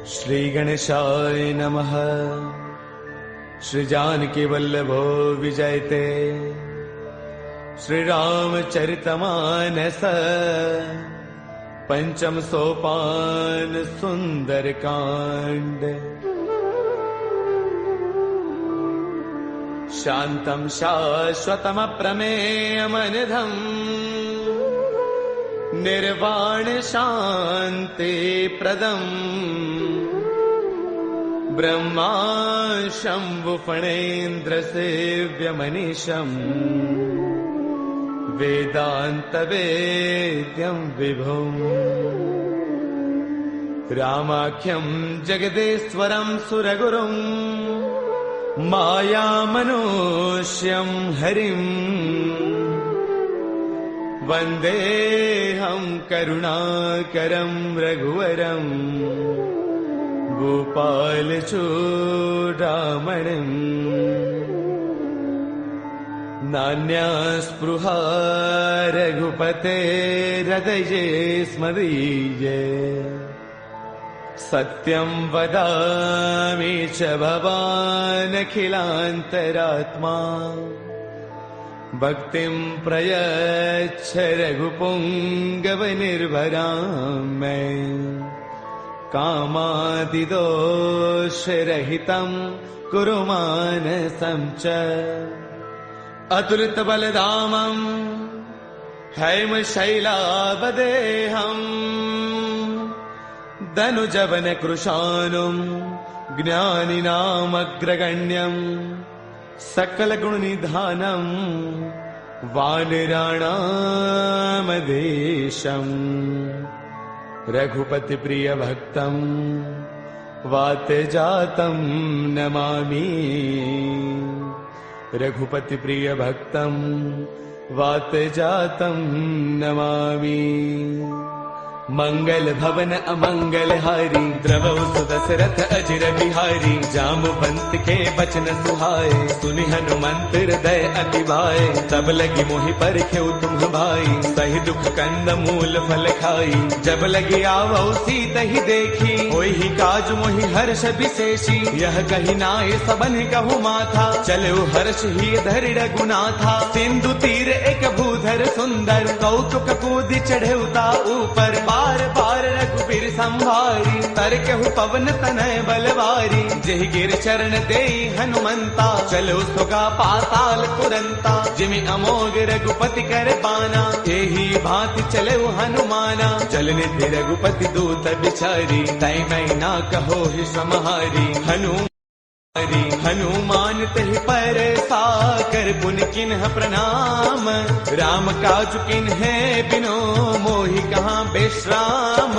श्री गणेशाय नमः। श्री जानकी वल्लभो विजयते। श्री रामचरितमानस पंचम सोपान सुंदर कांड। शांतं शाश्वतम प्रमेयमनिधम् निर्वाण शांति प्रदम् ब्रह्मा शंभु फणेन्द्र सेव्यमनीशम् वेदांत वेद्यं विभुम् रामाख्यं जगदेश्वरं सुरगुरुं मायामनुष्यं हरिम् वन्देऽहं करुणाकरं रघुवरं गोपालचूडामणिम्। नान्यास्पृहा रघुपतेर्हृदये स्मदीये। सत्यं वदामि च भवानखिलान्तरात्मा। भक्तिं प्रयच्छ रघुपुङ्गवनिर्भरां मे। कामादिदोषरहितं कुरु मानसं च। अतुलितबलधामं हैमशैलावदेहम् धनुजवनकृशानुं ज्ञानिनामग्रगण्यम् सकलगुणनिधानं वानराणामधीशम्। रघुपतिप्रियभक्तं वातजातं नमामि। रघुपतिप्रियभक्तं वातजातं नमामि। मंगल भवन अमंगल हारी द्रवौ सुदशरथ अजिर बिहारी। जामवंत के बचन सुहाए सुनि हनुमंत हृदय अति भाए। तब लगी मोहि परखेउ तुम भाई सही दुख कंद मूल फल खाई। जब लगी आवौ सीत ही देखी होई काज मोहि हर्ष विशेषी। यह कही नाय सबन कहु माथा चलो हर्ष ही धरि रघुनाथा। सिंधु तीर एक भूधर सुंदर कौतुक कूदि चढ़ेउता ऊपर। बार बार रघुबीर संभारी तरकहु पवन तनय बलवारी। जेहि गिर चरण देई हनुमंता चलो सुगा पाताल तुरंता। जिमि अमोघ रघुपति कर बाना एही भांति चले हनुमाना। जल निधि रघुपति दूत बिचारी तै मैं ना कहो ही समहारी। हनुमान तहि पर साकर पुन किन्ह प्रणाम। राम काज किन्हे बिनो मोहि कहाँ बेश्राम।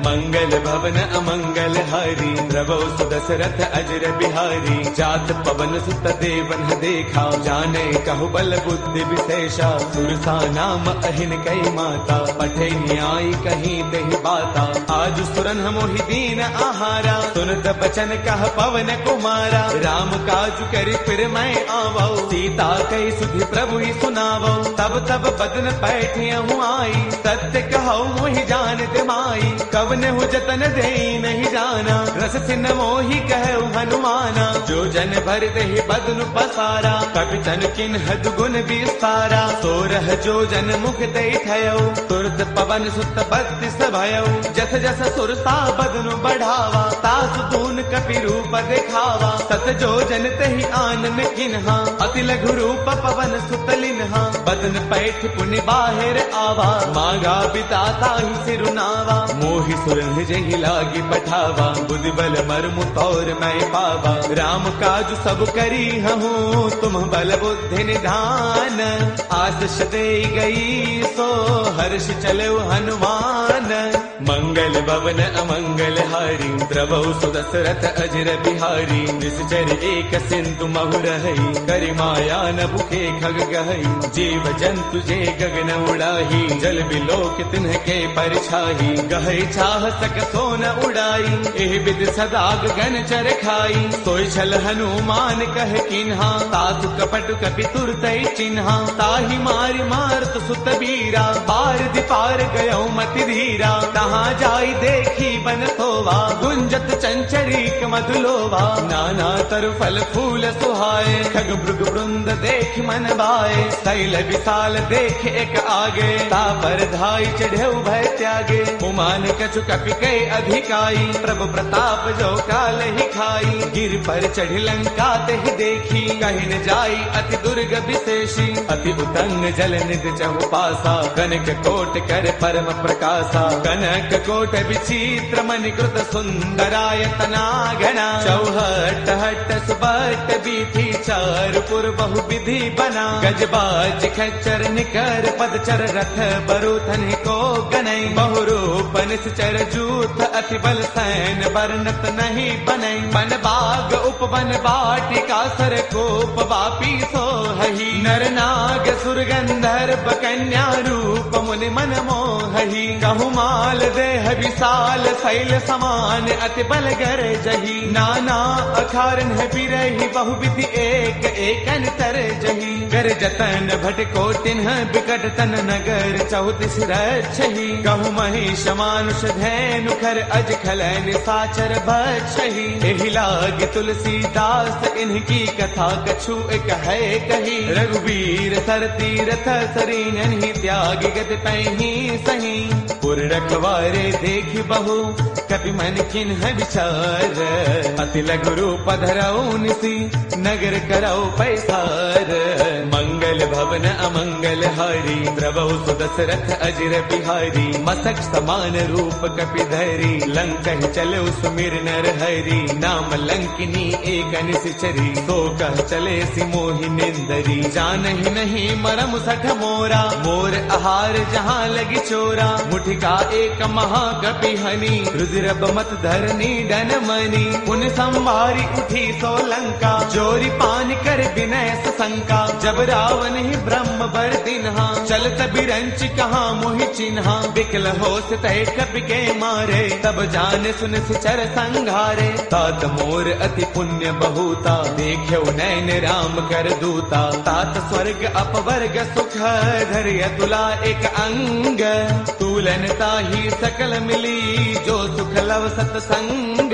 मंगल भवन अमंगल हारी द्रवौ सुदशरथ अजर बिहारी। जात पवन सुत देवन देखा जाने कहु बल बुद्धि विशेषा। सुरसा नाम अहिन कई माता पठे न्याय कहीं देहि बाता। आज सुरन मोहि दीन आहारा सुनत बचन कह पवन कुमारा। राम काज करि फिर मैं आवौ सीता कई सुधि प्रभु ही सुनावौ। तब तब बदन पैठियहु आई सत्य कहौ मोहि जानत माई। कवन हु जतन देई नहीं जाना रस सिन मोहि कहु हनुमाना। जो जन भर देहि बदन पसारा कपितन किन्ह दुगुन विस्तारा। सोरह जो जन मुख देई थयौ तुरत पवन सुत बत्तीस भयौ। जस जस सुरसा बदन बढ़ावा तासु तून कपि रूप दिखावा। सत जो जन तहि आनन किन्हा अति लघु रूप पवन सुत लिन्हा। बदन पैठ पुनि बाहिर आवा मांगा बिताता ही सिरुनावा। मोहि सुरन जहि लागी पठावा बुद्धि बल मर्मु तौर मैं पावा। राम काज सब करी हूँ तुम बल बुद्धि निधान। आशीष दे गई सो हर्ष चलो हनुमान। मंगल भवन अमंगल हारी द्रवौ सुदशरथ अजर बिहारी। निश्चर एक सिंधु महु रहई करि माया न भूखे खग गहई। जीव जंतु जे गगन उड़ाही जल बिलोक तिन्ह के परछाही। गहई छाह सक सोन उड़ाई एह विद सदा गगन चर खाई। सोई छल हनुमान कह किन्हा तासु कपट कपि तुरतई चिन्हा। ताहि मारि मारत सुत बीरा बार दिपार गयो मति धीरा। ताह जहाँ जाई देखी बन सोवा, गुंजत चंचरीक मधुलोवा। नाना तरु फल फूल सुहाए, खग मृग वृंद देख मन भाए। शैल विशाल देख एक आगे, तापर धाई चढ़े भय त्यागे। उमान कछु कपि के अधिकाई, प्रभु प्रताप जो काल ही खाई। गिर पर चढ़ी लंका ते ही देखी, कहीं न जाई अति दुर्ग विशेषी। अति उतंग जल निध चहु पासा, कनक कोट कर परम प्रकाशा। कनक कोट विचित्र मणिकृत सुंदरायतना घना। चौहट हट सुबट बीथी, चार पुर बहु विधि बना। गजबाज खच्चर निकर पदचर, रथ बरुथन को गनई। बहुरूप निश्चर जूथ, अति बल सैन वर्णत नहीं बनई। बन बाग उपवन बाटिका, सर कोप वापी सोहही। नर नाग सुर गंधर्व कन्या, रूप मुनि मन मोहही। कहु माल देह विशाल, शैल समान अति बल गर जही। नाना अखारन बिरही, बहु विधि एक एकन तर जही। कर जतन भट को तिन्ह, बिकट तन नगर चौतीस रक्षही। कहु महिष मानुष धैनु, खर अज खलन साचर बक्षही। एहि लाग तुलसीदास, इनकी कथा कछु एक है कही। रघुवीर सर तीरथ सरीन, त्याग गत पैही सही। पुर रखवारे देख बहु, कपि मन किन्ह विचार। अति लघु रूप धरऊ निसी, नगर करऊ पैसार। मंगल भवन अमंगल हारी, द्रवहु सुदशरथ अजिर बिहारी। मसक समान रूप कपि धरी, लंकहि चले सुमिर नर हरि। नाम लंकिनी एक निश्चरी, सो कह चले सि मोहि निंदरी। जानहि नहीं मरम सठ मोरा, मोर आहार जहाँ लगी चोरा। मुठिका एक महाकपि हनी, रुद्र बमत धरनी डन मनी। पुन संवारी उठी सो लंका, जोरी पान कर विनय शंका। जब रावण ही ब्रह्म बर दिन्हा, चलत बिरंच कहाँ मोहि चिन्हा। बिकल होश तय कपि के मारे, तब जान सुन सिचर संघारे। तात मोर अति पुण्य बहुता, देख्यो नैन राम कर दूता। तात स्वर्ग अपवर्ग सुख, धैर्य तुला एक अंग। तूलन ताही सकल मिली, जो सुख लव सतसंग।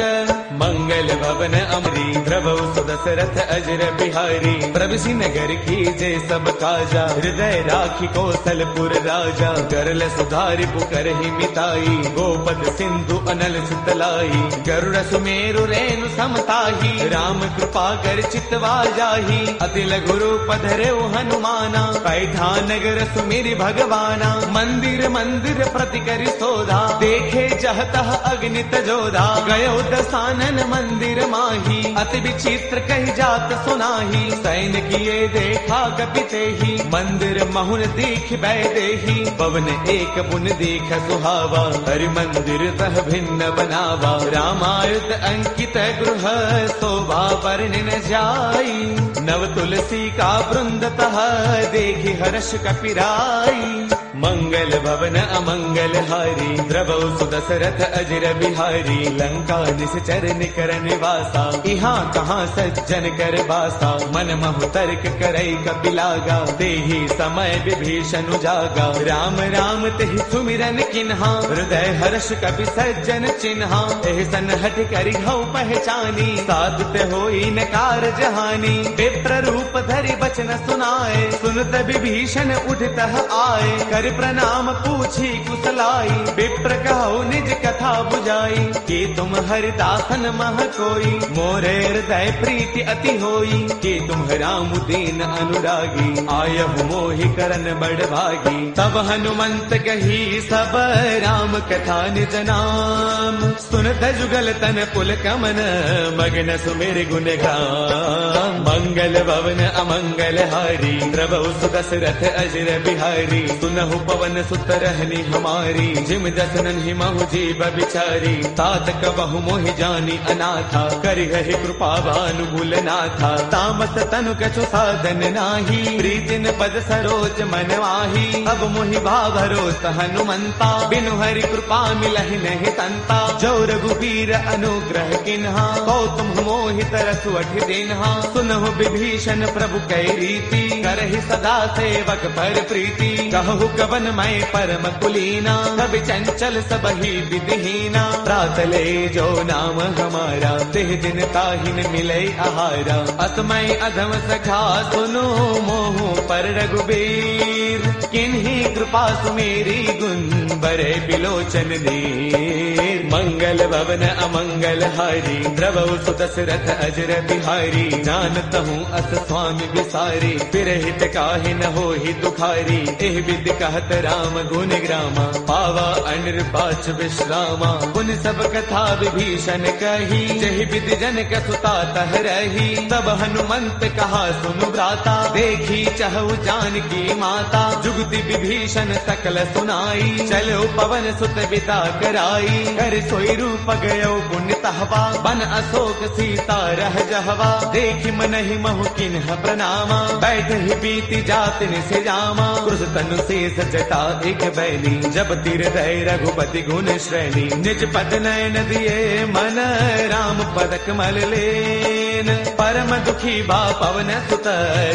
मंगल भवन अमरी, द्रवहु सुदशरथ अजिर बिहारी। प्रभुसी नगर की जय सब काजा, हृदय राखी कौशलपुर राजा। गरल सुधारि पुकरहि मिताई, गोपद सिंधु अनल सुतलाई। गरुड़ सुमेरु रेणु समताही, राम कृपा कर चितवा जाही। अति लघु रूप धरेउ हनुमाना, पैठा नगर सुमिरि भगवाना। मंदिर मंदिर प्रति करि सोधा, देखे जहतः अग्नित जोधा। गयो दसानन मंदिर माही, अति विचित्र कही जात सुनाही। सैन किए देखा कपिते ही, मंदिर महुन दीख बैदेही। पवन एक बुन दीख सुहावा, हरि मंदिर तह भिन्न बनावा। रामायण अंकित गृह, शोभा वर्णि न जाई। नव तुलसी का वृंद तह, देखी हर्ष कपिराई। मंगल भवन अमंगल हारी, द्रवहु सुदशरथ अजिर बिहारी। लंका निश्चर निकर निवासा, यहाँ कहाँ सज्जन कर बासा। मन महु तर्क करई कपिलागा, तेहि समय विभीषण जागा। राम राम तेहि सुमिरन किन्हा, हृदय हर्ष कपि सज्जन चिन्हा। एहि सन हठ करि हऊ पहचानी, साधुत होई न कारज हानि। विप्र रूप धरि बचन सुनाए, सुनत विभीषण उठतः आए। कर प्रणाम पूछी कुशलाई, विप्र कहो निज कथा बुझाई। कि तुम हरिदासन मह कोई, मोरे हृदय प्रीति अति होई। कि तुम राम दीन अनुरागी, आयहु मोहि करन बड़ भागी। तब हनुमंत कही सब राम कथा निज नाम। सुनत जुगल तन पुल कमन, मगन सुमिर गुण गाम। मंगल भवन अमंगल हारी, द्रवहु सुदशरथ अजिर बिहारी। सुनहु पवन सुत रहनी हमारी, जिम दसनन ही महु जीव बिचारी। तात कबहु मोहि जानी अनाथा, करिहहि कृपा भानुकुल नाथा। तामस तनु कछु साधन नाही, प्रीतिन पद सरोज मन माही। अब मोहि भावरोस हनुमंता, बिनु हरि कृपा मिलहि नहीं संता। जो रघुवीर अनुग्रह किन्हा, कौ तुम मोहि तरसु अठि दिन्हा। सुनहु विभीषण प्रभु कै रीति, करहि सदा सेवक पर प्रीति। कहु गवन मय परम कुलीना, कभी चंचल सब ही विधिहीना। प्रातले जो नाम हमारा, तेह दिन ताहिन मिले आहारा। असमय अधम सखा सुनो मोह पर रघुबीर, किन्हीं कृपा सुमेरी गुण बरे बिलोचन दीर। मंगल भवन अमंगल हारी, द्रवौ सुदशरथ अजर बिहारी। जानत हूँ अस स्वामी विसारी, फिरहित काहे न होहि दुखारी। एह विधि कहत राम गुण ग्रामा, पावा अनिर्वाच विश्रामा। पुन सब कथा विभीषण कही, जहि विधि जनक सुता तह रही। तब हनुमंत कहा सुनु भ्राता, देखी चहु जानकी माता। जुगति विभीषण सकल सुनाई, चलो पवन सुत बिता कराई। कर सोई रूप गयो पुण्य तहवा, बन अशोक सीता रह जहवा। देखि मनहि महु किन्ह प्रणामा, बैठ ही बीती जात निसे जामा। क्रुश तनु शेष जटा एक बैली, जब तिर दय रघुपति गुण श्रेणी। निज पद नयन दिए मन, राम पद कमल लेन। परम दुखी बा पवन सुत,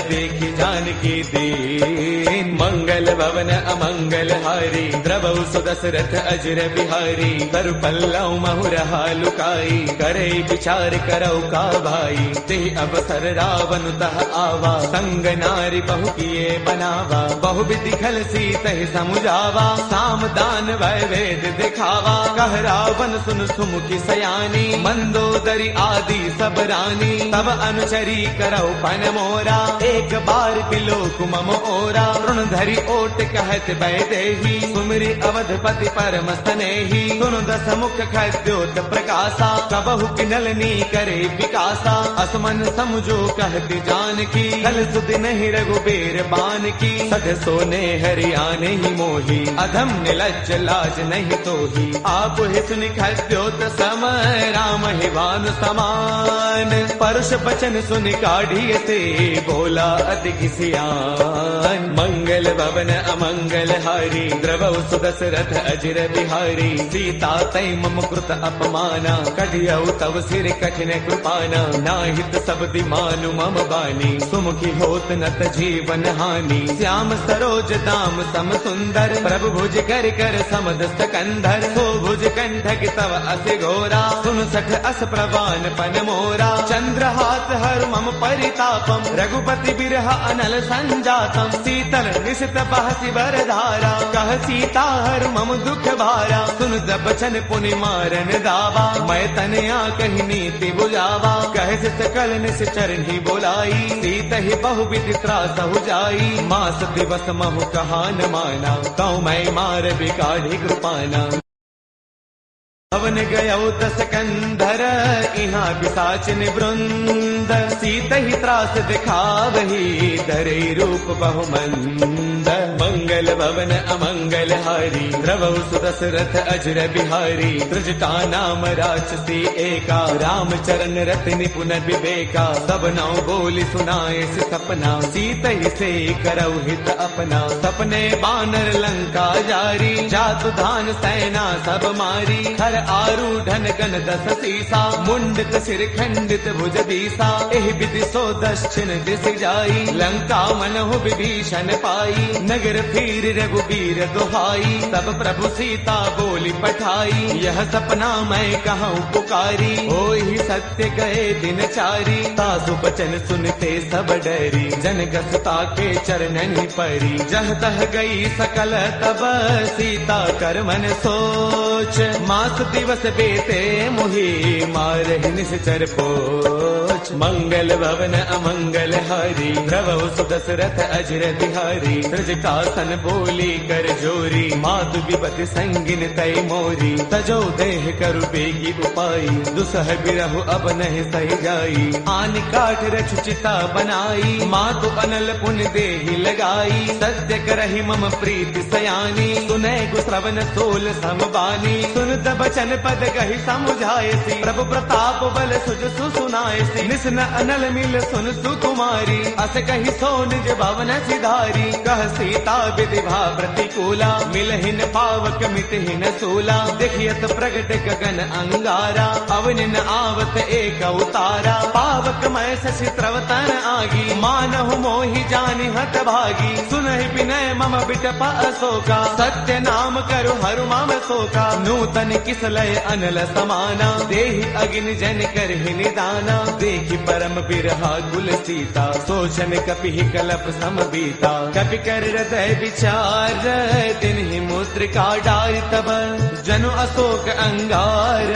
देखी जानकी दीन। मंगल भवन अमंगल हारी, द्रवौ सुदशरथ अजर बिहारी। तरु पल्लव महु रहा लुकाई, करे विचार करौ का भाई। ते अवसर रावण तह आवा, संग नारी बहु किए बनावा। बहु विधि खल सीतहि समुझावा, साम दान वै वेद दिखावा। कह रावण सुन सुमुखी सयानी, मंदोदरी आदि सब रानी। तब अनुचरी करौ पन मोरा, एक बार बिलोक मम ओरा। तृण धरि ओट कहत वैदेही, सुमिरि अवधपति परम स्नेही। सुनु दस मुख खद्योत प्रकाशा, कबहु किनलनी करे विकासा। असमन समझो कहती जानकी, कल सुध नहीं रघुबीर बान की। सध सोने हरियाणे ही मोही, अधम निलज्ज लाज नहीं तोही। आप ही सुनि खद्योत सम, राम ही भानु समान। परुष बचन सुनि काढ़ी से, बोला अति सियान। मंगल भवन अमंगल हारी, द्रवौ सुदशरथ अजर बिहारी। सीता तै मम कृत अपमाना, कढ़ियौ तव सिर कठिन कृपाना। नाहित सब दिमानु मम बानी, सुमुखी होत नत जीवन हानि। श्याम सरोज दाम सम सुंदर, प्रभु भुज कर कर समद सकंधर। सो भुज कंठक तव अति घोरा, सुन सठ अस प्रवान पन मोरा। चंद्रहास हर मम परितापम, रघुपति बिरह अनल संजातम। शीतल निशित बहसि बरधारा, कह सीता हर मम दुख भारा। सुन बचन पुनि मारन दावा, मैं तनया कही नीति बुझावा। कह सकल निस चरणी बोलाई, सीत ही बहु विधि त्रास हो जाई। मास दिवस महु कहा न माना, तौ मैं मार बिकाढ़ी कृपाना। भवन गयो दस कंधर, इहाँ पिशाचिन वृंद। सीत ही त्रास दिखावही, धरे रूप बहुमंद। मंगल भवन अमंगल हारी, द्रवौ सुदशरथ अजर बिहारी। त्रिजटा नाम राक्षसी एका, राम चरण रति निपुण विवेका। सब नौ बोली सुनाए से सपना, सीत ही से करौ हित अपना। सपने बानर लंका जारी, जातु धान सेना सब मारी। हर आरूढ़न गण दस सीसा, मुंडित सिर खंडित भुज दीसा। एह विधि सो दक्षिण दिस जाई, लंका मनहु विभीषण पाई। नगर फिर रघुबीर दुहाई, तब प्रभु सीता बोली पठाई। यह सपना मैं कहूँ पुकारी, होई सत्य गए दिन चारी। तासु बचन सुनते सब डरी, जनक सुता के चरणन परी। जह तह गई सकल तब, सीता कर मन सोच। मास दिवस बेते मुहि, मारहि निश्चर पोच। मंगल भवन अमंगल हारी, द्रवौ सुदशरथ अजर बिहारी। त्रिजटासन बोली कर जोरी, मातु विपति संगिन तय मोरी। तजो देह करु बेगी उपाई, दुसह बिरहु अब नहीं सही जाई। आन काठ रचु चिता बनाई, मातु अनल पुन देहि लगाई। सत्य करहि मम प्रीति सयानी, सुनै गुश्रवण सोल समबानी। सुन बचन पद कही समुझाए सी, प्रभु प्रताप बल सुज सुनाए सी। निस न अनल मिल सुन सुकुमारी अस कही सो निज भवन सिधारी कह सीता विधिभा प्रतिकूला मिलहिन पावक मिटहिन सूला देखियत प्रगट गगन अंगारा अवनिन आवत एक उतारा पावक मैं शशि त्रवतन आगी मानहु मोहि जानि हत भागी सुनहि विनय मम बिटप अशोका सत्य नाम करु हरु मम शोका नूतन किसलय अनल समाना देहि अगिन जन करहि निदाना देखि परम बिरहा कुल सीता सोचन कपि कलप सम बीता कपि कर हृदय विचार तिन्हि मुद्रिका डारि तब जनु अशोक अंगार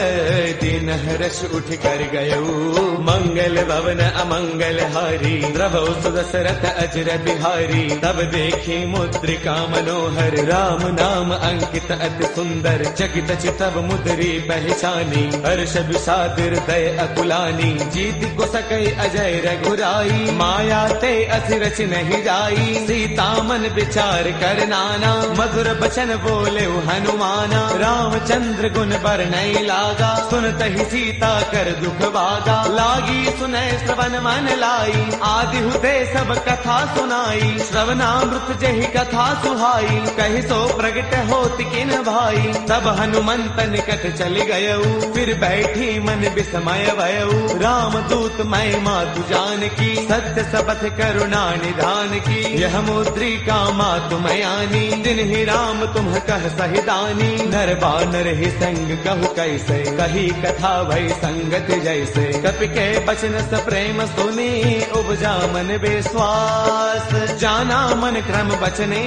दिन हर्ष उठ कर गयो मंगल भवन अमंगल हारी द्रवौ सुदशरथ अजर बिहारी तब देखी मुद्रिका मनोहर राम नाम अंकित अति सुंदर चकित चितव मुद्री पहचानी हर्ष विषाद हृदय अकुलानी जीत को सकई अजय रघुराई माया ते अति रच नहीं जाई सीता मन विचार कर नाना मधुर बचन बोले हनुमाना रामचंद्र गुण बरनई लागा सुनत ही सीता कर दुख भागा लागी सुनय श्रवण मन लाई आदि हुते सब कथा सुनाई श्रवणामृत जहि कथा सुहाई कहि सो प्रगट होत किन भाई तब हनुमंत निकट चल गयऊ फिर बैठी मन विस्मय भयऊ राम दूत मैं मातु जान की सत्य सबथ करुणा निधान की यह मुद्रिका मातु मयानी दिन ही राम तुम कह सहिदानी नर बानर ही संग कहु कैसे कही कथा भई संगत जैसे कपि के बचन स प्रेम सुनी उपजा मन विश्वास जाना मन क्रम बचने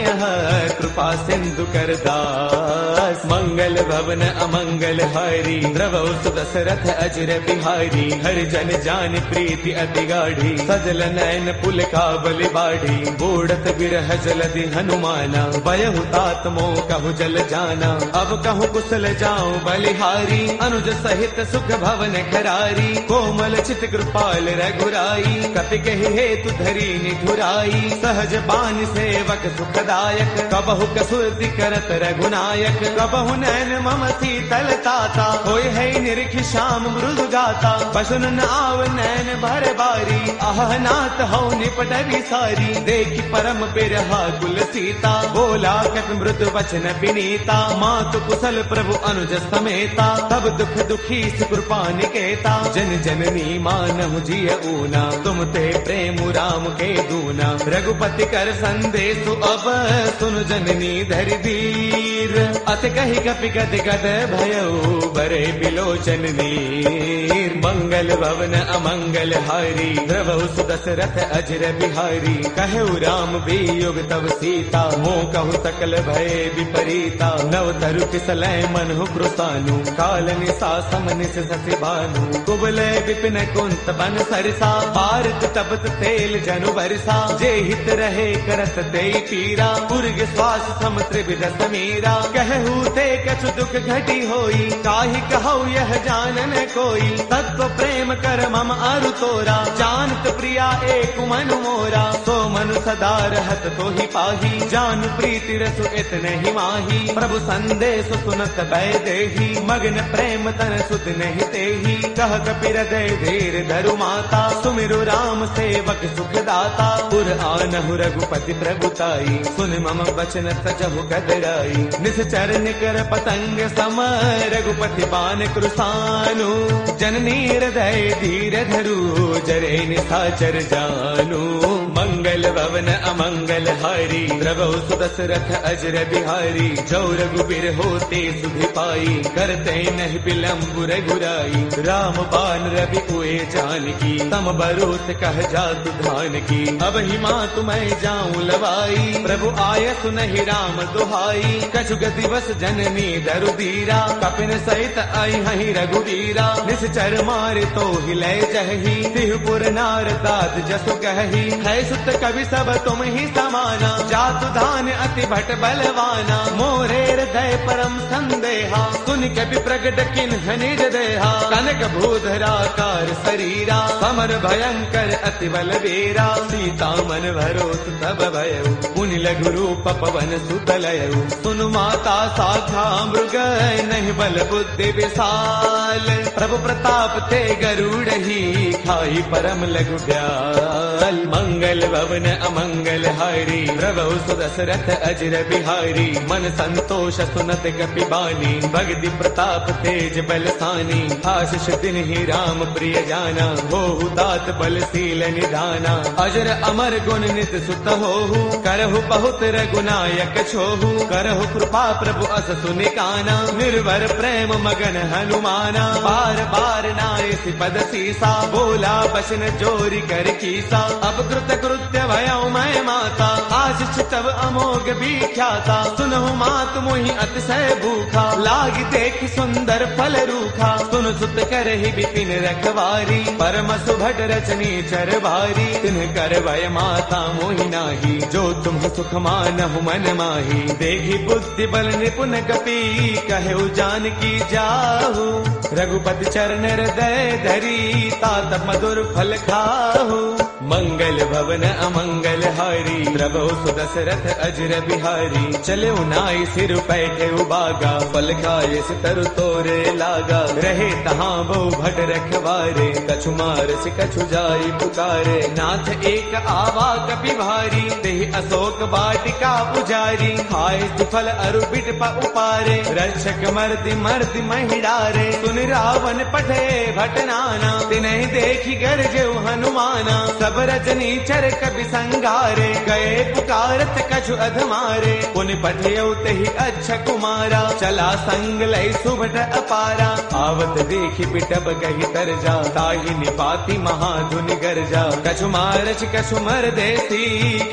कृपा सिंधु कर दास मंगल भवन अमंगल हारी द्रवौ सुदशरथ अजर बिहारी हरि जन जान प्रीति अति गाढ़ी सजल नयन पुल काबल बाढ़ी बूढ़त बिरह जलधि हनुमाना बयहु तात मोह कहु जल जाना अब कहु कुशल जाऊं बलिहारी अनुज सहित सुख भवन खरारी कोमल चित कृपाल रघुराई कपि कहि हेतु धरी निठुराई सहज बान सेवक सुखदायक कबहु कसुरति करत रघुनायक कबहु नैन मम शीतल ताता होय है निरखि श्याम मृदु गाता बसुन न आव नैन भर बारी आह नाथ हौ निपट विसारी देखि परम बिरहा कुल सीता बोला कत मृदु वचन विनीता मातु कुशल प्रभु अनुज समेता तब दुख दुखी कृपा निकेता जन जननी मानहु जिय ऊना तुम ते प्रेम राम के दूना रघुपति कर संदेश अब सुन जननी धरि धीर अत कहि कपि गद गद भयऊ बरे बिलोचन नीर मंगल भवन अमंगल हारी द्रवौ सुदशरथ अजर बिहारी कहु राम वियोग तब सीता मोह कहु सकल भय विपरीता नव तरु किसलय मनहु कृतानु काल निसा समनिस ससि भानु कुबलय विपिन कुंत बन सरसा भारत तपत तेल जनु बरसा जे हित रहे करत ते पीरा पुरग श्वास सम त्रिविध समीरा कहू ते कछु दुख घटी होई काहि कहु यह जानन कोई तत्व प्रेम कर मम अरु तोरा जानत प्रिया एक मनु मोरा सो मनु सदा रहत तो ही पाही जान प्रीति रसु इतने ही माही प्रभु संदेश सुनत भय देही मग्न प्रेम तन सुध नहीं तेही कह कपि हृदय धीर धरु माता सुमिरु राम सेवक सुख दाता पुर आनहु रघुपति प्रभुताई सुन मम वचन तजहु कदराई निश्चर निकर पतंग सम रघुपति बान कृसानु जननी हृदय धीर धरु जरे निशाचर जानु मंगल भवन अमंगल हारी द्रवौ सुदशरथ अजर बिहारी जो रघुबीर होते सुधि पाई करते नहीं विलंब रघुराई राम बान रवि उए जानकी तम बरोत कह जातु धान की अब ही माँ तुम्हें जाऊं लवाई प्रभु आय सुनहि राम दुहाई कछुग दिवस जननी दरु दीरा कपिन सहित आई हहि रघुवीरा निश्चर मारे तो हिलय जही तिहुपुर नार दाद जसु कही है सुत कवि सब तुम ही समाना जातु धान अति भट बलवाना मोरे हृदय परम संदेहा सुन कवि प्रगट किन्ह निज देहा जनक भूधराकार शरीरा समर भयंकर अति बल वीरा सीता मन भरोस तब भयउ पुनि लघु रूप पवन सुत लयउ सुनु माता साखा मृग नहीं बल बुद्धि विशाल प्रभु प्रताप ते गरुड़ही खाई परम लघु ब्याल मंगल भवन अमंगल हारी प्रभु सुदशरथ अजर बिहारी मन संतोष सुनत कपि बानी भगति प्रताप तेज बलसानी आशीष दिन ही राम प्रिय जाना होहु तात बलशील निधाना अजर अमर गुण नित सुत होहु करहु बहुत रघुनायक छोहु करहु कृपा प्रभु अस सुनिकाना निर्भर प्रेम मगन हनुमाना बार बार नाय पद सीसा बोला बसन जोरी कर कीसा अब कृत कृत्य भयउ मैं माता आशीष तब अमोघ विख्याता सुनहु मात मोहि अतिशय भूखा लाग देख सुंदर फल रूखा सुन सुत करहि बिपिन रखवारी परम सुभट रचनी चर भारी तिन्ह कर भय माता मोहि नाही जो तुम सुख मानहु मन माही देहि बुद्धि बल निपुण कपि कहु जानकी जाहु रघुपति चरण हृदय धरी तात मधुर फल खाहु मंगल भवन अमंगल हारी प्रभु सुदशरथ अजर बिहारी चले नाई सिर बैठे उबागा फल खाए तरु तोरे लागा रहे तहाँ बहु भट रखवारे कछु मार से कछु जाई पुकारे नाथ एक आवा कपि भारी तेहि अशोक बाटिका पुजारी खाए फल अरु बिट उपारे रक्षक मर्दि मर्दि महिडारे सुन रावण पठे भटनाना तिन्हि देखी गरजे हनुमाना सब रजनी चर कपि संगारे गए पुकारत कछु अधमारे पुनि पठयउ तेहि अच्छा कुमारा चला संग लय सुभट अपारा आवत देखि बिटब कहि तरजा ताहि निपाति महाधुनि गरजा कछु मारच कछु मर देसी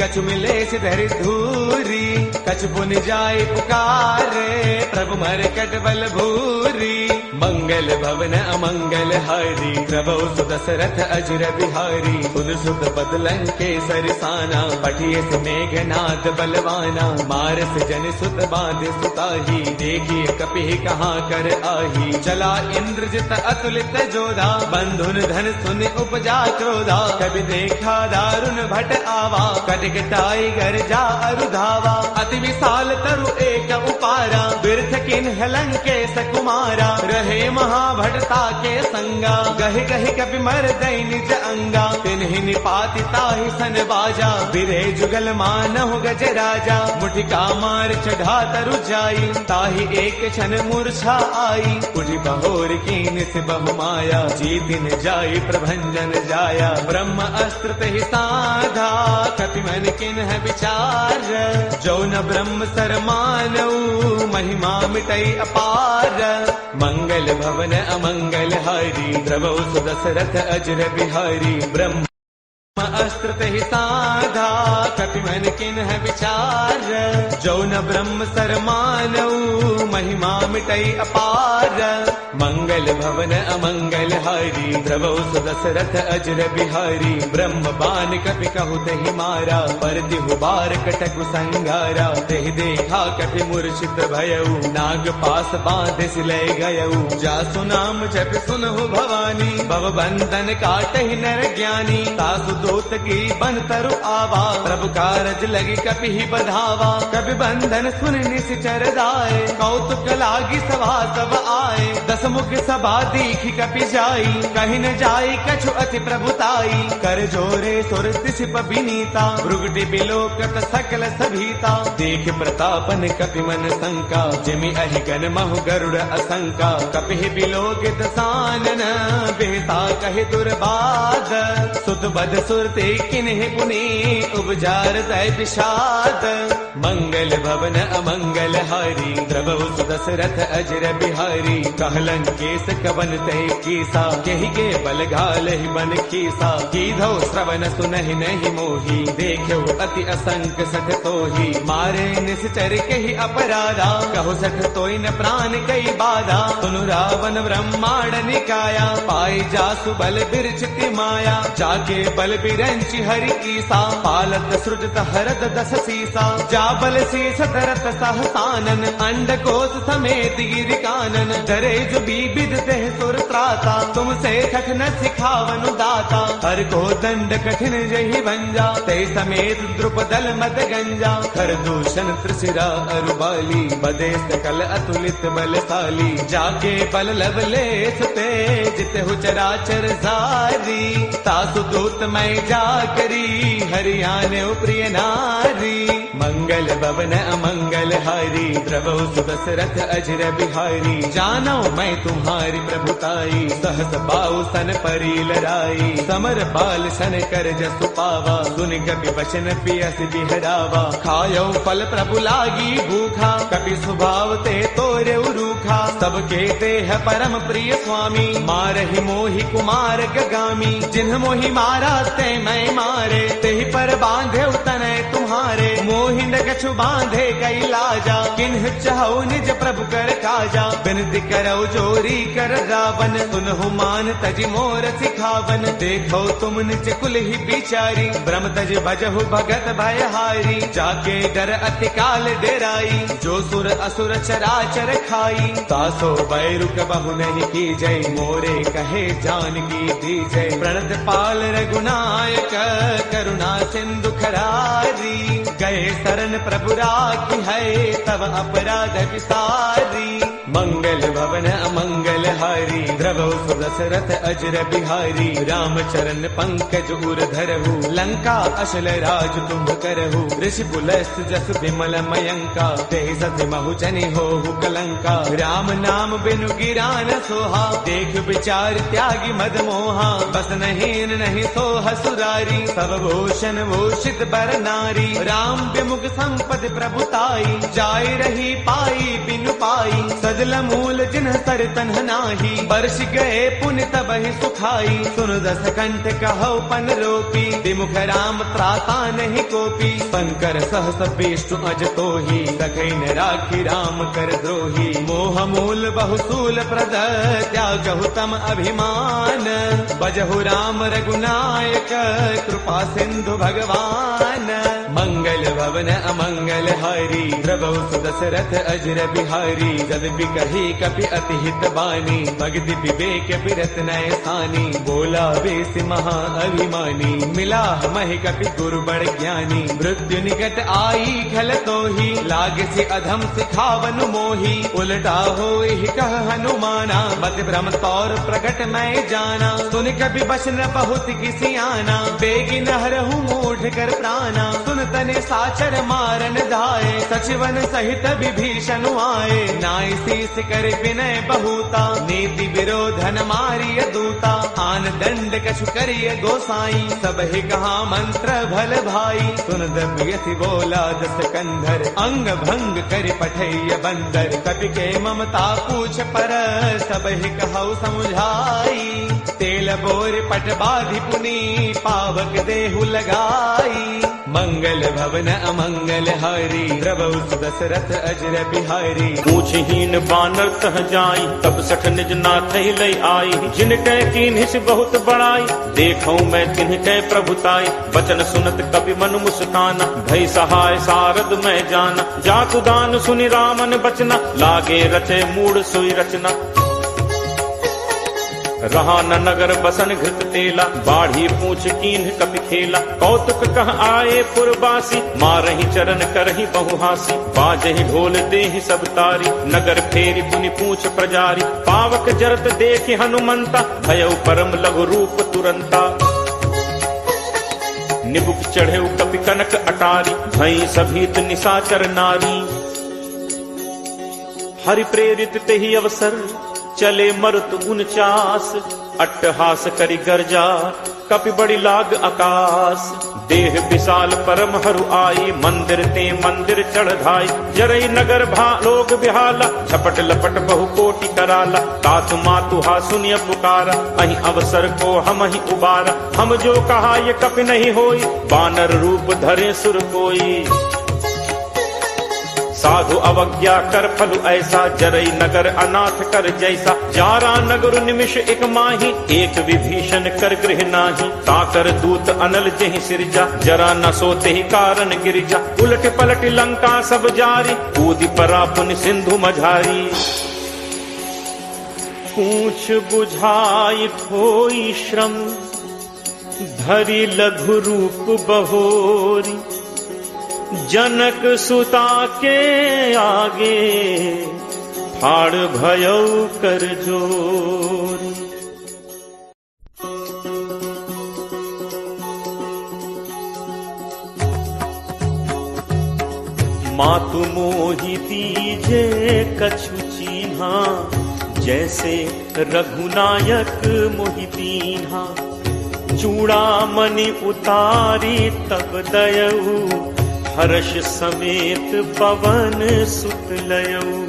कछु मिले से धरि धूरी कछु पुनि जाय पुकारे प्रभु मर कट बल भूरी मंगल भवन अमंगल हारी प्रभु सुदशरथ अजर बिहारी सुन सुत बदलं के सरसाना पठिए से मेघनाद बलवाना मारस जन सुत बांध सुताही देखिए कपि कहाँ कर आही चला इंद्रजित अतुलित जोधा बंधुन धन सुन उपजा क्रोधा कभी देखा दारुण भट आवा कटकटाई घर जा अरुधावा अति विशाल तरु एक उपारा बिरथ किन लंके सकुमारा रहे महाभटता के संगा गहि गहि कपि मर दई निज अंगा तिन्हि निपाति ताहि सन बाजा बिरे जुगल मानहु गज राजा मुठिका मार चढ़ा तरु जाई ताहि एक क्षण मूर्छा आई उठि बहोर कीन से बहु माया जीतिन जाई प्रभंजन जाया ब्रह्म अस्त्र तेहि साधा कपि मन किन्ह विचार जो न ब्रह्म सर मानऊ महिमा मिटई अपार मंगल भवन अमंगल हारी प्रभु सुदशरथ अजर बिहारी ब्रह्म अस्त्र तेहि साधा कपि मन किन्ह विचार जो न ब्रह्म सर मानऊ महिमा मिटई अपार मंगल भवन अमंगल हारी प्रभु सुदशरथ अजर बिहारी ब्रह्म बान कपि कहु तेहि मारा पर तिहु बार कटकु संगारा तेहि देखा कपि मूर्छित भयउ नाग पास बांध सिलय गयउ जासु नाम जप सुनहु भवानी भव बंधन काटहि नर ज्ञानी तासु दूत की बन तरु आवा प्रभु कारज लगी कपि ही बधावा कपि बंधन सुन निश्चर दाए कौतुक लागी सभा सब आए दस मुख सभा दीखी कपि जाई कहीं न जाई कछु अति प्रभुताई कर जोरे सुर दिशिप विनीता भृगुटि बिलोकत सकल सभीता देख प्रतापन कपि मन शंका जिमि अहि गण महु गरुड़ असंका कपि बिलोकित सानन बेहता कहि दुर्बाद सुत बद सुरते किन्हि पुनि उपजार तय विषाद मंगल भवन अमंगल हारी प्रभु सुदशरथ अजर बिहारी कहलन केस कवन तय कीसा केहि के बल घाल ही बन कीसा कीधो श्रवण सुनहि नहीं मोही देखो अति असंक सठ तोही मारे निश्चर केहि अपराधा कहो सठ तोई न प्राण कई बाधा सुनु रावण ब्रह्मांड निकाया पाई जासु बल बिरचिति माया जाके बल बिरंचि हरि ईसा पालत सृजत हरद दस सीसा जा बल शीस धरत सहसानन अंड कोश समेत गिरि कानन डरे जो बीबिद देह सुर त्राता तुमसे कठिन सिखावनु दाता, हर को दंड कठिन जही भंजा, ते समेत द्रुपदल मत गंजा, खर दूषण त्रिशिरा अरुबाली, बदे सकल अतुलित बलशाली, जाके बल लवलेश ते जित हो चराचर सारी, तासु दूत मैं जा करी हरियाणे प्रिय नारी, मंगल भवन अमंगल हारी, द्रवो सुदशरथ अजर बिहारी, जानो मैं तुम्हारी प्रभुताई, सहस बाहु सन परी लड़ाई, समर बाल सन कर जसु पावा, सुन कपि वचन पियस बिहरावा, खायो फल प्रभु लागी भूखा, कपि स्वभाव ते तोरे रूखा, सबके देह परम प्रिय स्वामी, मारहि मोहि कुमार गगामी, जिन्ह मोहि मारा ते मैं मारे, तेहि पर बांधे तनय तुम्हारे, मोहि न कछु बांधे कई लाजा, किन्ह चाहु निज प्रभु कर काजा, बिनती करौ जोरी कर रावण, सुनहु मान तज मोर सिखावन, देखो तुम निज कुल ही बिचारी, ब्रह्म तज भजहु भगत भयहारी, जाके डर अति काल डेराई, जो सुर असुर चराचर खाई, तासो बैरु कबहु नहीं की जय, मोरे कहे जानकी दी जय, प्रणत पाल रघुनायक करुणा सिंधु खरारी, गए शरण प्रभु राखी है तब अपराध विसारी, मंगल भवन अमंगल हारी, द्रवो सुदशरथ अजर बिहारी, राम चरण पंकज उर धरहु, लंका अशल राज तुम करहु, ऋषि पुलस्त जस विमल मयंका, ते सत महु जनि होहु कलंका, राम नाम बिनु गिरा न सोहा, देख विचार त्यागी मद मोहा, बस नहीन नहीं सोह सुरारी, सब भूषण भूषित बर नारी, राम विमुख संपद प्रभुताई, जाय रही पाई बिनु पाई, सजल मूल जिन्ह सर तन्ह नाही, बरस गए पुण्य तबहि सुखाई, सुन दस कंठ कहौ पन रोपी, विमुख राम त्राता नहीं कोपी, शंकर सहस विष्णु अज तोहि, सखै न राखी राम कर द्रोही, मोह मूल बहुसूल प्रद त्यागहु तम अभिमान, बजहु राम रघुनायक कृपा सिंधु भगवान, मंगल भवन अमंगल हारी, द्रवो सुदशरथ अजर बिहारी, जद बिकही कपि अति हित बानी, भगति विवेक बिरत नय सानी, बोला बेस महा अभिमानी, मिला महि कपि गुरु बड़ ज्ञानी, मृत्यु निकट आई खल तोहि, लागे से अधम सिखावनु मोहि, उलटा होई कह हनुमाना, मत भ्रम तौर प्रकट मैं जाना, सुन कपि बचन बहुत किसी आना, बेगी नहरहु मूढ़ कर प्राणा, सुन तने साचर मारन धाये, सचिवन सहित विभीषण आए, नाई शीस कर विनय बहुता, नीति विरोधन मारिय दूता, आन दंड कछु करिय गोसाई, सब ही कहा मंत्र भल भाई, सुन दबियसि बोला दस कंधर, अंग भंग कर पठैय बंदर, कपि के ममता पूछ पर, सब ही कहु समुझाई, तेल बोर पट बाधि पुनी, पावक देहु लगाई, मंगल भवन अमंगल हारी, द्रवो सुदशरथ अजर बिहारी, पूछहीन बानर तह जाई, तब सठ निज नाथ लय आई, जिन कै कीन्हिस बहुत बड़ाई, देखौ मैं तिन्ह कै प्रभुताई, बचन सुनत कपि मनु मुस्काना, भय सहाय सारद मैं जाना, जातु दान सुनि रामन बचना, लागे रचे मूढ़ सोई रचना, रहा न नगर बसन घृत तेला, बाढ़ी पूछ कीन्ह कपि खेला, कौतुक कह आए पुरबासी, मारहि चरण करहि बहुहासी, बाजहि ढोल देहि सब तारी, नगर फेरी पुनि पूछ प्रजारी, पावक जरत देखि हनुमंता, भयउ परम लघु रूप तुरंता, निबुक चढ़े कपि कनक अटारी, भई सभीत निशाचर नारी, हरि प्रेरित तेहि अवसर, चले मरुत 49, अट्टहास करि गर्जा, कपि बड़ी लाग आकाश, देह विशाल परम हरु आई, मंदिर ते मंदिर चढ़ धाई, जरई नगर लोग बिहाला, झपट लपट बहु कोटि कराला, तातु मातु हा सुनिय पुकारा, अहि अवसर को हम ही उबारा, हम जो कहा ये कपि नहीं होई, बानर रूप धरे सुर कोई, साधु अवज्ञा कर फलु ऐसा, जरई नगर अनाथ कर जैसा, जारा नगर निमिष एक माही, एक विभीषण कर गृह नाही, ताकर दूत अनल जहि सिरजा, जरा न सोते ही कारण गिरिजा, उलट पलट लंका सब जारी, कूदि परा पुनि सिंधु मझारी, पूछ बुझाई खोई श्रम, धरि लघु रूप बहोरी। जनक सुता के आगे, ठाड़ भयौ कर जोरी। मातु मोहि दीजे कछु चीन्हा, जैसे रघुनायक मोहि दीन्हा। चूड़ामणि उतारी तब दयऊ, हर्ष समेत पवन सुत लयऊ।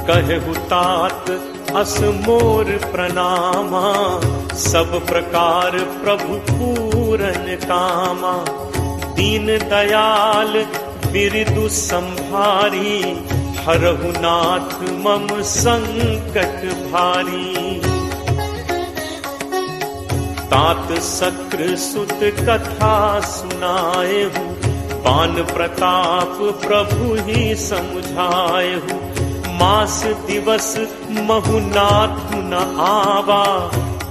कहु तात अस मोर प्रणामा, सब प्रकार प्रभु पूरन कामा। दीन दयाल बिरदु संभारी, हरहु नाथ मम संकट भारी। तात सक्र सुत कथा सुनाएहु, पान प्रताप प्रभु ही समझाएहु। मास दिवस महु नाथ न आवा,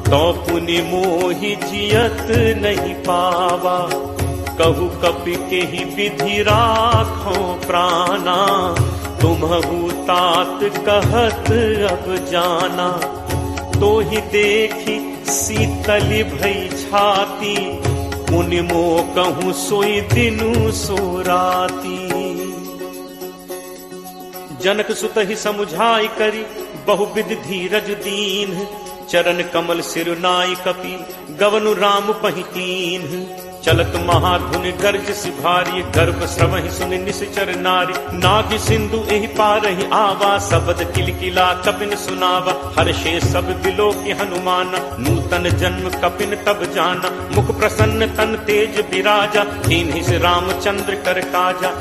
तो पुनि मोहि जियत नहीं पावा। कहु कपि के ही विधि राखो प्राणा, तुम्हु तात कहत अब जाना। तो ही देखी शीतल भई छाती, मुनि मो कहूँ सोई दिनु सो राती। जनक सुत ही समुझाई करी, बहुविध धीरज दीन। चरण कमल सिरुनाई कपि, गवनु राम पहितीन। चलत महाधुनि गर्ज सिभारी, गर्भ श्रवहि सुनि निश्चर नारी। नाग सिंधु एहि पारहि आवा, सबद किलकिला कपिन सुनावा। हर्षे सब दिलो के हनुमाना, नूतन जन्म कपिन तब जाना। मुख प्रसन्न तन तेज विराजा, दीन्हि से रामचंद्र कर काजा।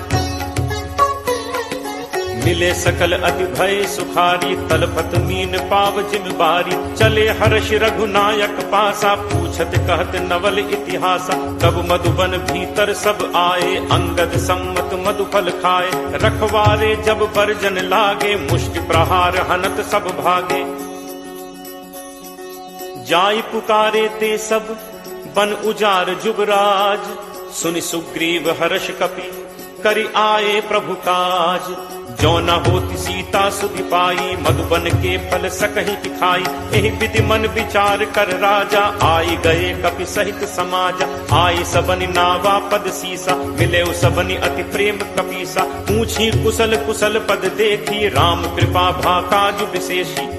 मिले सकल अति भय सुखारी, तलपत मीन पाव जिम बारी। चले हर्ष रघुनायक पासा, पूछत कहत नवल इतिहासा। तब मधुबन भीतर सब आए, अंगद सम्मत मधुफल खाए। रखवारे जब बरजन लागे, मुष्टि प्रहार हनत सब भागे। जाई पुकारे ते सब बन उजार जुबराज। सुनि सुग्रीव हर्ष कपि, करि आए प्रभु काज। जो न होती सीता सुधि पाई, मधुबन के फल सकहि खाई। एहि विधि मन विचार कर राजा, आई गए कपि सहित समाजा। आई सबनि नावा पद सीसा, मिले सबनि अति प्रेम कपीसा। पूछी कुशल कुशल पद देखी, राम कृपा भा काज विशेषी।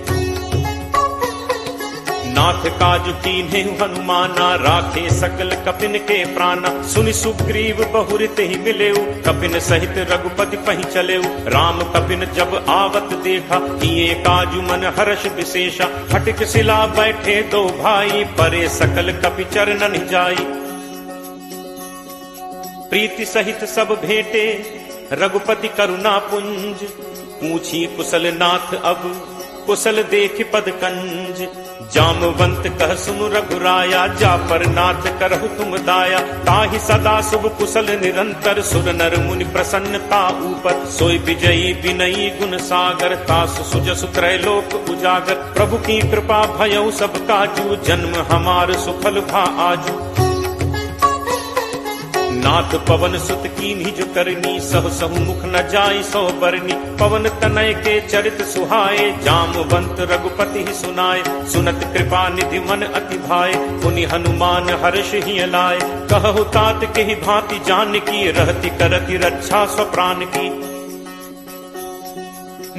नाथ काज कीन्हे हनुमाना, राखे सकल कपिन के प्राणा। सुनि सुग्रीव बहुरित ही मिलेऊ, कपिन सहित रघुपति पहि चलेऊ। राम कपिन जब आवत देखा, किए काजु मन हर्ष विशेषा। हटिक सिला बैठे दो भाई, परे सकल कपि चरणन जाई। प्रीति सहित सब भेंटे, रघुपति करुणा पुंज। पूछी कुशल नाथ अब, कुशल देख पद कंज। जामवंत कह सुनु रघुराया, जा पर नाथ करहु तुम दाया। ताहि सदा शुभ कुशल निरंतर, सुर नर मुनि प्रसन्नता ऊपर। सोई विजयी विनयी गुण सागर, तासु सुजसु त्रैलोक उजागर। प्रभु की कृपा भयउ सब काजू, जन्म हमार सुफल भा आजू। नाथ पवन सुत कीन्ही जो करनी, सहु सहु मुख न जाई सो बरनी। पवन तनय के चरित सुहाए, जामवंत रघुपति ही सुनाए। सुनत कृपा निधि मन अति भाए, पुनि हनुमान हर्ष ही लाए। कहु तात के ही भांति जान की, रहति करति रक्षा स्व प्राण की।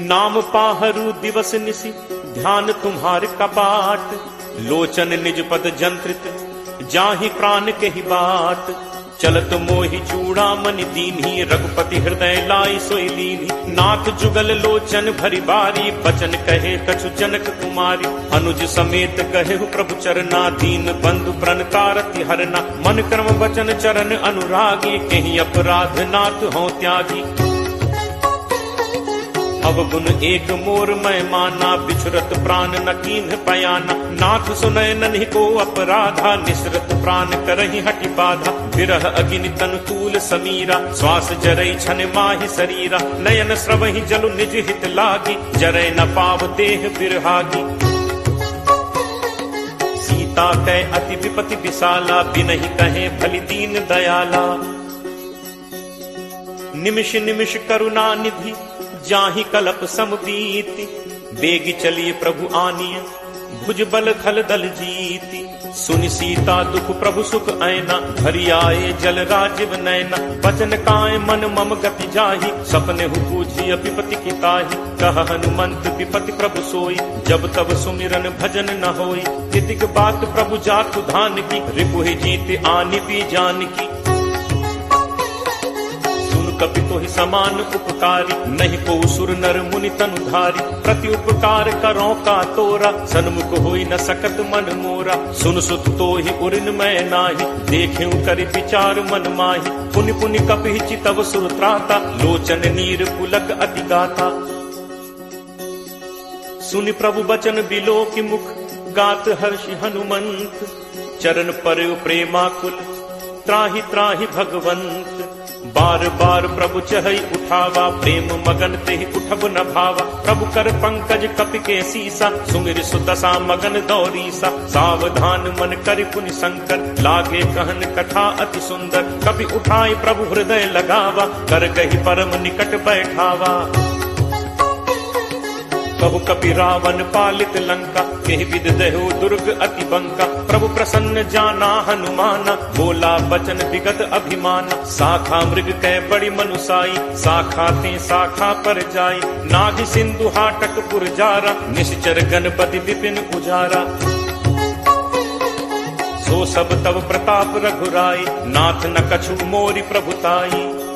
नाम पाहरू दिवस निशि, ध्यान तुम्हार कपाट। लोचन निज पद जंत्रित, जाहि प्राण के ही बाट। चलत मोहि चूड़ामणि दीन्ही, रघुपति हृदय लाई सोई लीन्ही। नाथ जुगल लोचन भरी बारी, बचन कहे कछु जनक कुमारी। अनुज समेत कहे प्रभु चरना, दीन बंधु प्रण तारति हरना। मन क्रम वचन चरण अनुरागी, कहीं अपराध नाथ हो त्यागी। अवगुण एक मोर मैं माना, बिछुरत प्राण न कीन्ह पयाना। नाथ सुनय नन्हि को अपराधा, निसरत प्राण करहि हटि बाधा। विरह अग्नि तनु तूल समीरा, श्वास जरई छन माहि शरीरा। नयन स्रवहि जलु निज हित लागी, जरय न पाव देह बिरहागी। सीता कै अति विपति विशाला, बिनहि कहे भली दीन दयाला। निमिष निमिष करुणा निधि, जाहि कलप समबीति, बेगी चलिए प्रभु आनिय, भुज बल खल दल जीति। सुनि सीता दुख प्रभु सुख ऐना, हरि आए जल राजीव नैना। बचन काय मन मम गति जाहि, सपने हु पूछी विपति की ताहि। कह हनुमंत विपति प्रभु सोई, जब तब सुमिरन भजन न होई। तितिक बात प्रभु जातु धान की, रिपुहि जीत आनि भी जान की। कपि तोहि समान उपकारी, नहीं को सुर नर मुनि तनुधारी। प्रति उपकार करो का तोरा, सन्मुख होई न सकत मन मोरा। सुन सुत तोहि उरिन मैं नाही, देखें करि विचार मन माही। पुनि पुनि कपि चितव सुर त्राता, लोचन नीर पुलक अति गाथा। सुनि प्रभु बचन बिलो की मुख, गात हर्षि हनुमंत। चरण पर प्रेमाकुल, त्राहि त्राहि भगवंत। बार बार प्रभु चहई उठावा, प्रेम मगन तेहि उठब न भावा। प्रभु कर पंकज कपि के सीसा, सुमिर सुदशा मगन दौरीसा। सावधान मन करि पुनि शंकर, लागे कहन कथा अति सुंदर। कपि उठाई प्रभु हृदय लगावा, कर गही परम निकट बैठावा। कहु कपि रावण पालित लंका, केहि विद देहु दुर्ग अति बंका। प्रभु प्रसन्न जाना हनुमाना, बोला बचन विगत अभिमाना। शाखा मृग कै बड़ी मनुसाई, शाखा ते शाखा पर जाई। नाग सिंधु हाटक पुरजारा, निश्चर गणपति विपिन उजारा। सो सब तब प्रताप रघुराई, नाथ न कछु मोरि प्रभुताई।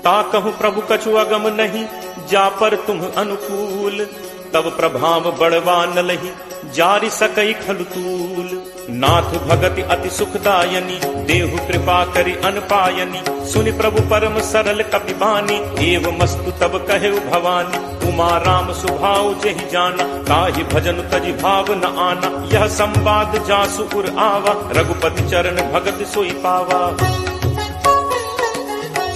ताकहु प्रभु कछु अगम नहीं, जा पर तुम अनुकूल। तब प्रभाव बड़वा न लही, जारि सकई खलुतूल। नाथ भगति अति सुखदायनी, देहु कृपा करि अनपायनी। सुनि प्रभु परम सरल कपि बानी, एव मस्तु तब कहे भवानी। उमा राम सुभाव जहि जाना, ताहि भजन तजि भाव न आना। यह संवाद जासु उर आवा, रघुपति चरण भगत सोई पावा।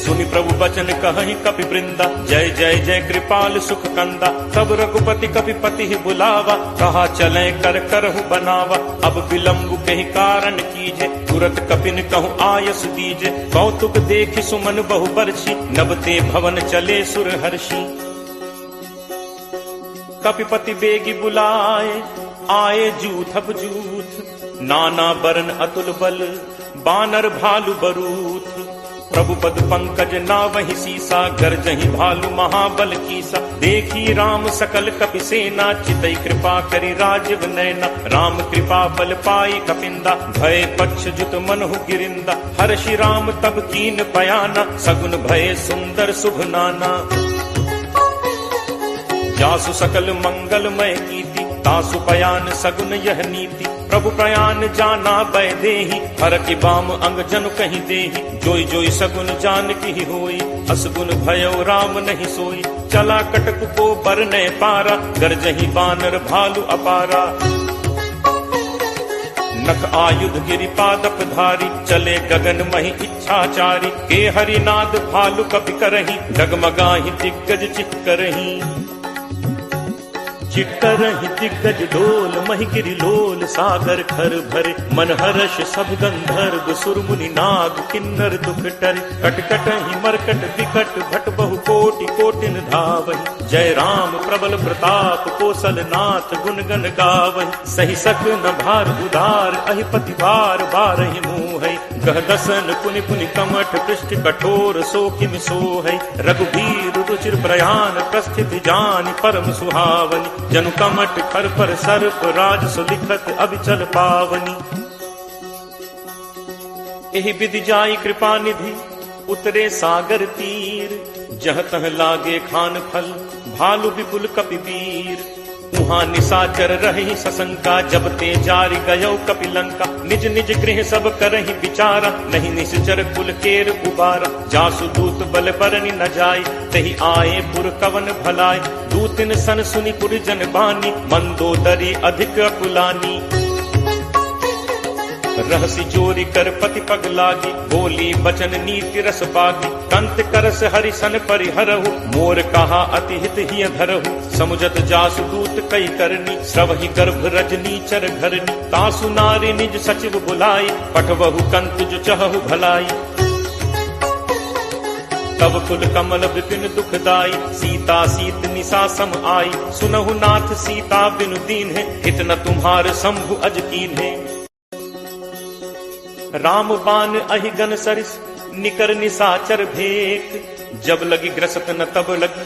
सुनि प्रभु बचन कहहि कपि वृंदा, जय जय जय कृपाल सुख कंदा। तब रघुपति कपि पति ही बुलावा, कहा चले कर करहु बनावा। अब विलंब कहि कारण कीजे, तुरत कपिन कहु आयस दीजे। कौतुक देखि सुमन बहु बरछी, नबते भवन चले सुर हर्षि। कपिपति बेगी बुलाए, आए जूथब जूथ। नाना बरन अतुल बल, बानर भालु बरूथ। प्रभु पद पंकज नावहि सीसा, गर्जहि भालु महाबल कीसा। देखी राम सकल कपि सेना, चितई कृपा करि राजीव नैना। राम कृपा बल पाई कपिंदा, भय पक्ष जुत मनहु गिरिंदा। हर्षि राम तब कीन बयाना, सगुन भय सुंदर शुभ नाना। जासु सकल मंगलमय कीर्ति, तासु पयान सगुन यह नीति। प्रभु प्रयान जाना बै देहि, हर की बाम अंग जनु कहीं देहि। जोई जोई सगुन जान की होई, असगुन भयो राम नहीं सोई। चला कटक को बरने पारा, गरजहि बानर भालु अपारा। नख आयुध गिरि पादप धारी, चले गगन महि इच्छाचारी। के हरिनाद भालु कपि करहि, डगमगाहि दिग्गज चित करहि। चिट्करहि दिग्गज डोल, महि गिरि लोल सागर खर भरे। मन हर्ष सब गंधर्व सुर मुनि नाग, किन्नर दुख टरे। कटकटहि मरकट विकट, भट बहु कोटि कोटिन धावहि। जय राम प्रबल प्रताप, कौशल नाथ गुण गण गावहि। सही सक न भार उदार, अहिपति भार बारहि मोहै। गह दसन पुनि पुनि कमठ, पृष्ठ कठोर सो किम सोहै। रघुबीर रुचिर प्रयाण, प्रस्थित जानि परम सुहावनि। जनु कमठ खर पर सर्प, राज सुलिखत अभिचल पावनी। एहि विधि जाई कृपा निधि, उतरे सागर तीर। जह तह लागे खान फल, भालु विपुल कपि वीर। उहाँ निशाचर रही सशंका, जब ते जारि गयो कपि लंका। निज निज गृह सब करहि विचारा, नहीं निश्चर कुल केर उबारा। जासु दूत बल बरनि न जाय, तहि आए पुर कवन भलाय। दूतिन सन सुनि पुर जन बानी, मंदोदरी अधिक अकुलानी। रहसी जोरी कर पति पग लागी, बोली बचन नीति रस बागी। कंत करस हरिसन परिहरहु, मोर कहा अति हित हिय धरहु। समुझत जासु दूत कई करनी, श्रवहि गर्भ रजनी चर घरनी। तासु नारी निज सचिव बुलाई, पठवहु कंत जो चहु भलाई। तब कुल कमल विपिन दुखदाई, सीता सीत निसा सम आई। सुनहु नाथ सीता बिनु दीन है, हित न तुम्हार शंभु अज कीन है। राम बान अहि गन सरिस, निकर निसाचर भेक। जब लगी ग्रसत न तब लगी,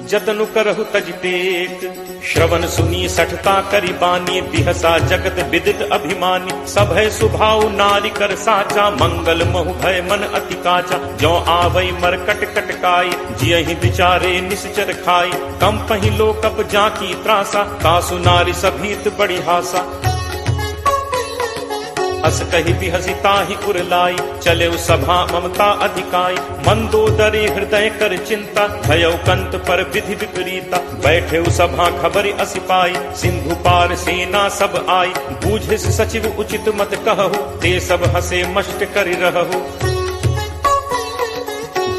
जतनु करहु तज टेक। श्रवण सुनी सठता करी बानी, बिहसा जगत विदित अभिमानी। सब है सुभाव नारी कर साचा, मंगल महु भय मन अति काचा। जो आवई मर कट कटकाई, जियहि बिचारे निश्चर खाई। कम पही लोकप जाकी त्रासा, कासु नारी सभीत बड़ी हासा। अस कही बिहसी ताहि उरलाई, चले सभा ममता अधिकाई। मंदोदरी हृदय कर चिंता, भयउ कंत पर विधि विपरीता। बैठे सभा खबर असिपाई, सिंधु पार सेना सब आई। बूझिस सचिव उचित मत कहु, ते सब हसे मष्ट करि रहु।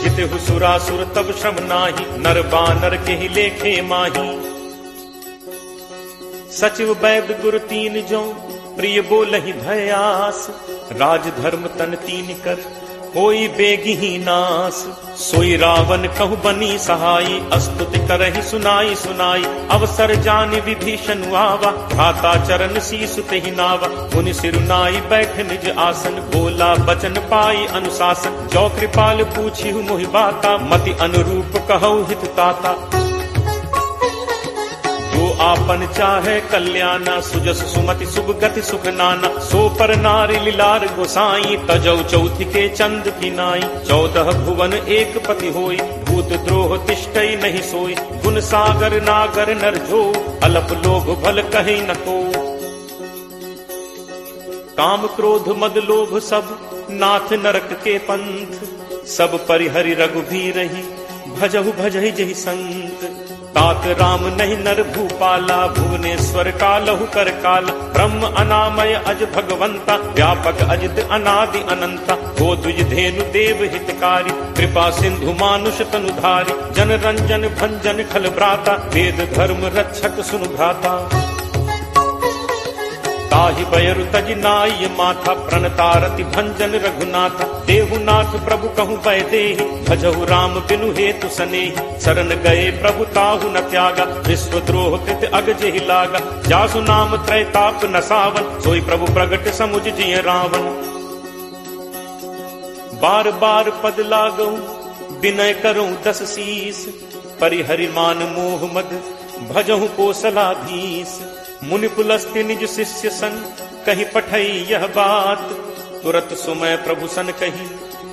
जितहु सुरासुर तब श्रम नाही, नर बानर केहि लेखे माही। सचिव वैद गुरु तीन जो, प्रिय बोलहि भयास। राज धर्म तन तीन कर, होई बेगिही नास। सोई रावण कहु बनी सहाई, अस्तुति करहि सुनाई सुनाई। अवसर जानि विभीषण आवा, भ्राता चरण शीसु तेहि नावा। मुनि सिरुनाई बैठ निज आसन, बोला बचन पाई अनुशासन। जो कृपाल पूछिहु मोहि बाता, मति अनुरूप कहु हित ताता। जो आपन चाहे कल्याणा, सुजस सुमति शुभ गति सुख नाना। सो पर नारी लीलार गोसाई, तजौ चौथि के चंद की नाई। 14 भुवन एक पति होई, भूत द्रोह तिष्ठई नहीं सोई। गुण सागर नागर नर जो, अलप लोभ भल कहीं न को। काम क्रोध मद लोभ सब, नाथ नरक के पंथ। सब परिहरि रघुबीरहि, भजहु भजहि जहि संत। तात राम नहीं नर भूपाला, भुवनेश्वर कालहु कर काल। ब्रह्म अनामय अज भगवंता, व्यापक अजित अनादि अनंता। गो द्विज धेनु देव हितकारी, कृपा सिंधु मानुष तनुधारी। जन रंजन भंजन खल भ्राता, वेद धर्म रक्षक सुनु भ्राता। ताहि बयरु तजि नाई माथा, प्रणतारति भंजन रघुनाथा। देहुनाथ प्रभु कहु बैदेहि, भजहु राम बिनु हेतु सनेहि। शरण गए प्रभु ताहु न त्यागा, विश्वद्रोह कृत अग जेहि लागा। जासु नाम त्रैताप न सावन, सोई प्रभु प्रगट समुझ जिय रावण। बार बार पद लागऊ, विनय करऊं 10 शीस। परिहरि मान मोह मद, भजहु कोसलाधीश। मुनि पुलस्त्य निज शिष्य सन, कही पठई यह बात। तुरत सुमय प्रभु सन कही,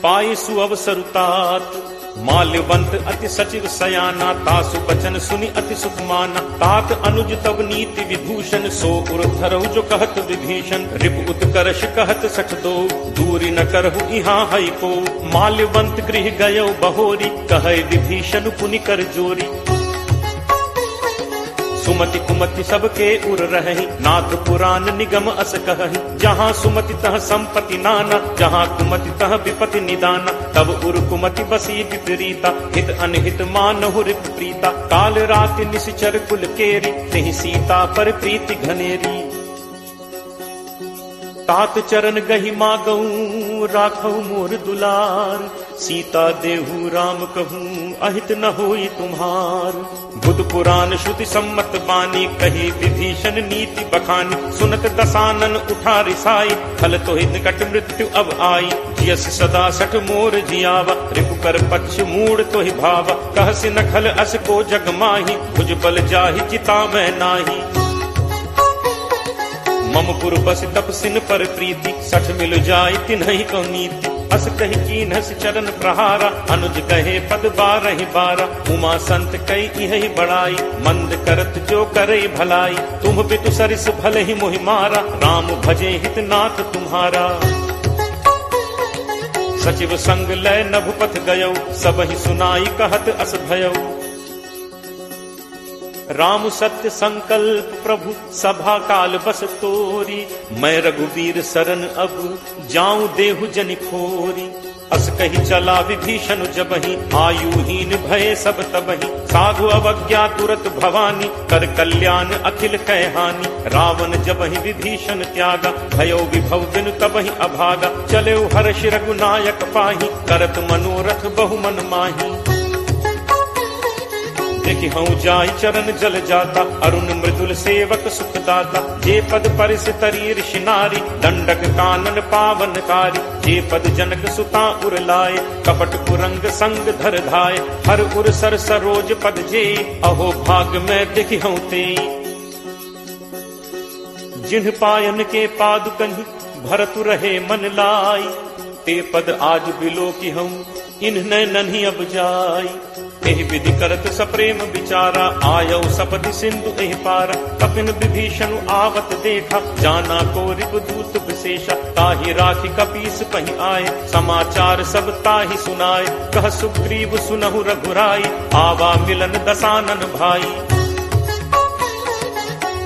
पाई सुअवसरु तात। माल्यवंत अति सचिव सयाना, तासु बचन सुनि अति सुख माना। तात अनुज तब नीति विभूषण, सो उर धरहु जो कहत विभीषण। रिपु उत्कर्ष कहत सठ दो, दूरी न करहु इहाँ हई को। माल्यवंत गृह गयो बहोरी, कहे विभीषण पुनि कर जोरी। सुमति कुमति सबके उर रहहि, नाथ पुराण निगम अस कहहि। जहाँ सुमति तह संपत्ति नाना, जहाँ कुमति तह विपति निदाना। तब उर कुमति बसी विपरीता, हित अनहित मानहु रिप प्रीता। काल राति निश्चर कुल केरी, तेहि सीता पर प्रीति घनेरी। तात चरण गहि मागऊं, राखऊ मोर दुलार। सीता देहु राम कहूँ, अहित न होई तुम्हार। बुध पुराण श्रुति सम्मत बानी, कही विभीषण नीति बखानी। सुनत दसानन उठा रिसाई, खल तो निकट मृत्यु अब आई। जियस सदा सठ मोर जियावा, रिपु कर पक्ष मूड तो ही भावा। कहसि न खल अस को जग माही, भुज बल जाहि चिता मैं नाही। मम पुर बस तपसिन पर प्रीति, सठ मिल जाय तिन्हि को नीति। अस कही कीन्हस चरण प्रहारा, अनुज कहे पद बारहि बारा। उमा संत कई इहि बड़ाई, मंद करत जो करे भलाई। तुम बितु सरिस भले ही मोहि मारा, राम भजे हित नाथ तुम्हारा। सचिव संग लय नभुपथ गयौ, सबहि सुनाई कहत अस भयौ। राम सत्य संकल्प प्रभु सभा काल बस तोरी, मैं रघुवीर शरण अब जाऊं देहु जनि खोरी। अस कही चला विभीषण जबहि, आयुहीन भय सब तबहि, साधु अवज्ञा तुरत भवानी, कर कल्याण अखिल कहानी। रावण जबहि विभीषण त्यागा, भयो विभव बिनु तबहि अभागा, चले हर्ष रघुनायक पाही, करत मनोरथ बहु मन माही। देखि हूँ जाय चरण जल जाता, अरुण मृदुल सेवक सुखदाता, जे पद परिस तरी ऋषि नारी, दंडक कानन पावनकारी, जे पद जनक सुता उर लाए, कपट कुरंग संग धर धाय, हर उर सर सरोज पद जे, अहो भाग में देखि हूँ ते। जिन्ह पायन के पादुकहि भरतु रहे मन लाई, ते पद आज बिलो की हूँ इन्ह नन्ही अब जाई। एहि विधि करत सप्रेम विचारा, आयौ सपति सिंधु एहि पारा, कपिन विभीषण आवत देखा, जाना को रिपुदूत विशेषा, ताहि राखी कपीस पहि आए, समाचार सब ताहि सुनाए, कह सुग्रीव सुनहु रघुराई, आवा मिलन दसानन भाई।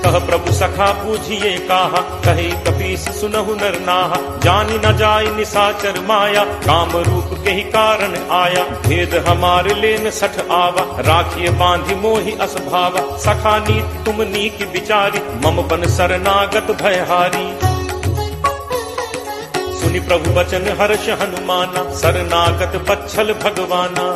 कह प्रभु सखा बूझिए काहा, कहे कपीस सुनहु नर नाहा, जानि न जाय निसाचर माया, काम रूप के ही कारण आया, भेद हमार लेन सठ आवा, राखिए बांधि मोहि असभावा, सखा नीत तुम नीक विचारी, मम बन शरणागत भयहारी। सुनि प्रभु बचन हर्ष हनुमाना, शरणागत बच्छल भगवाना।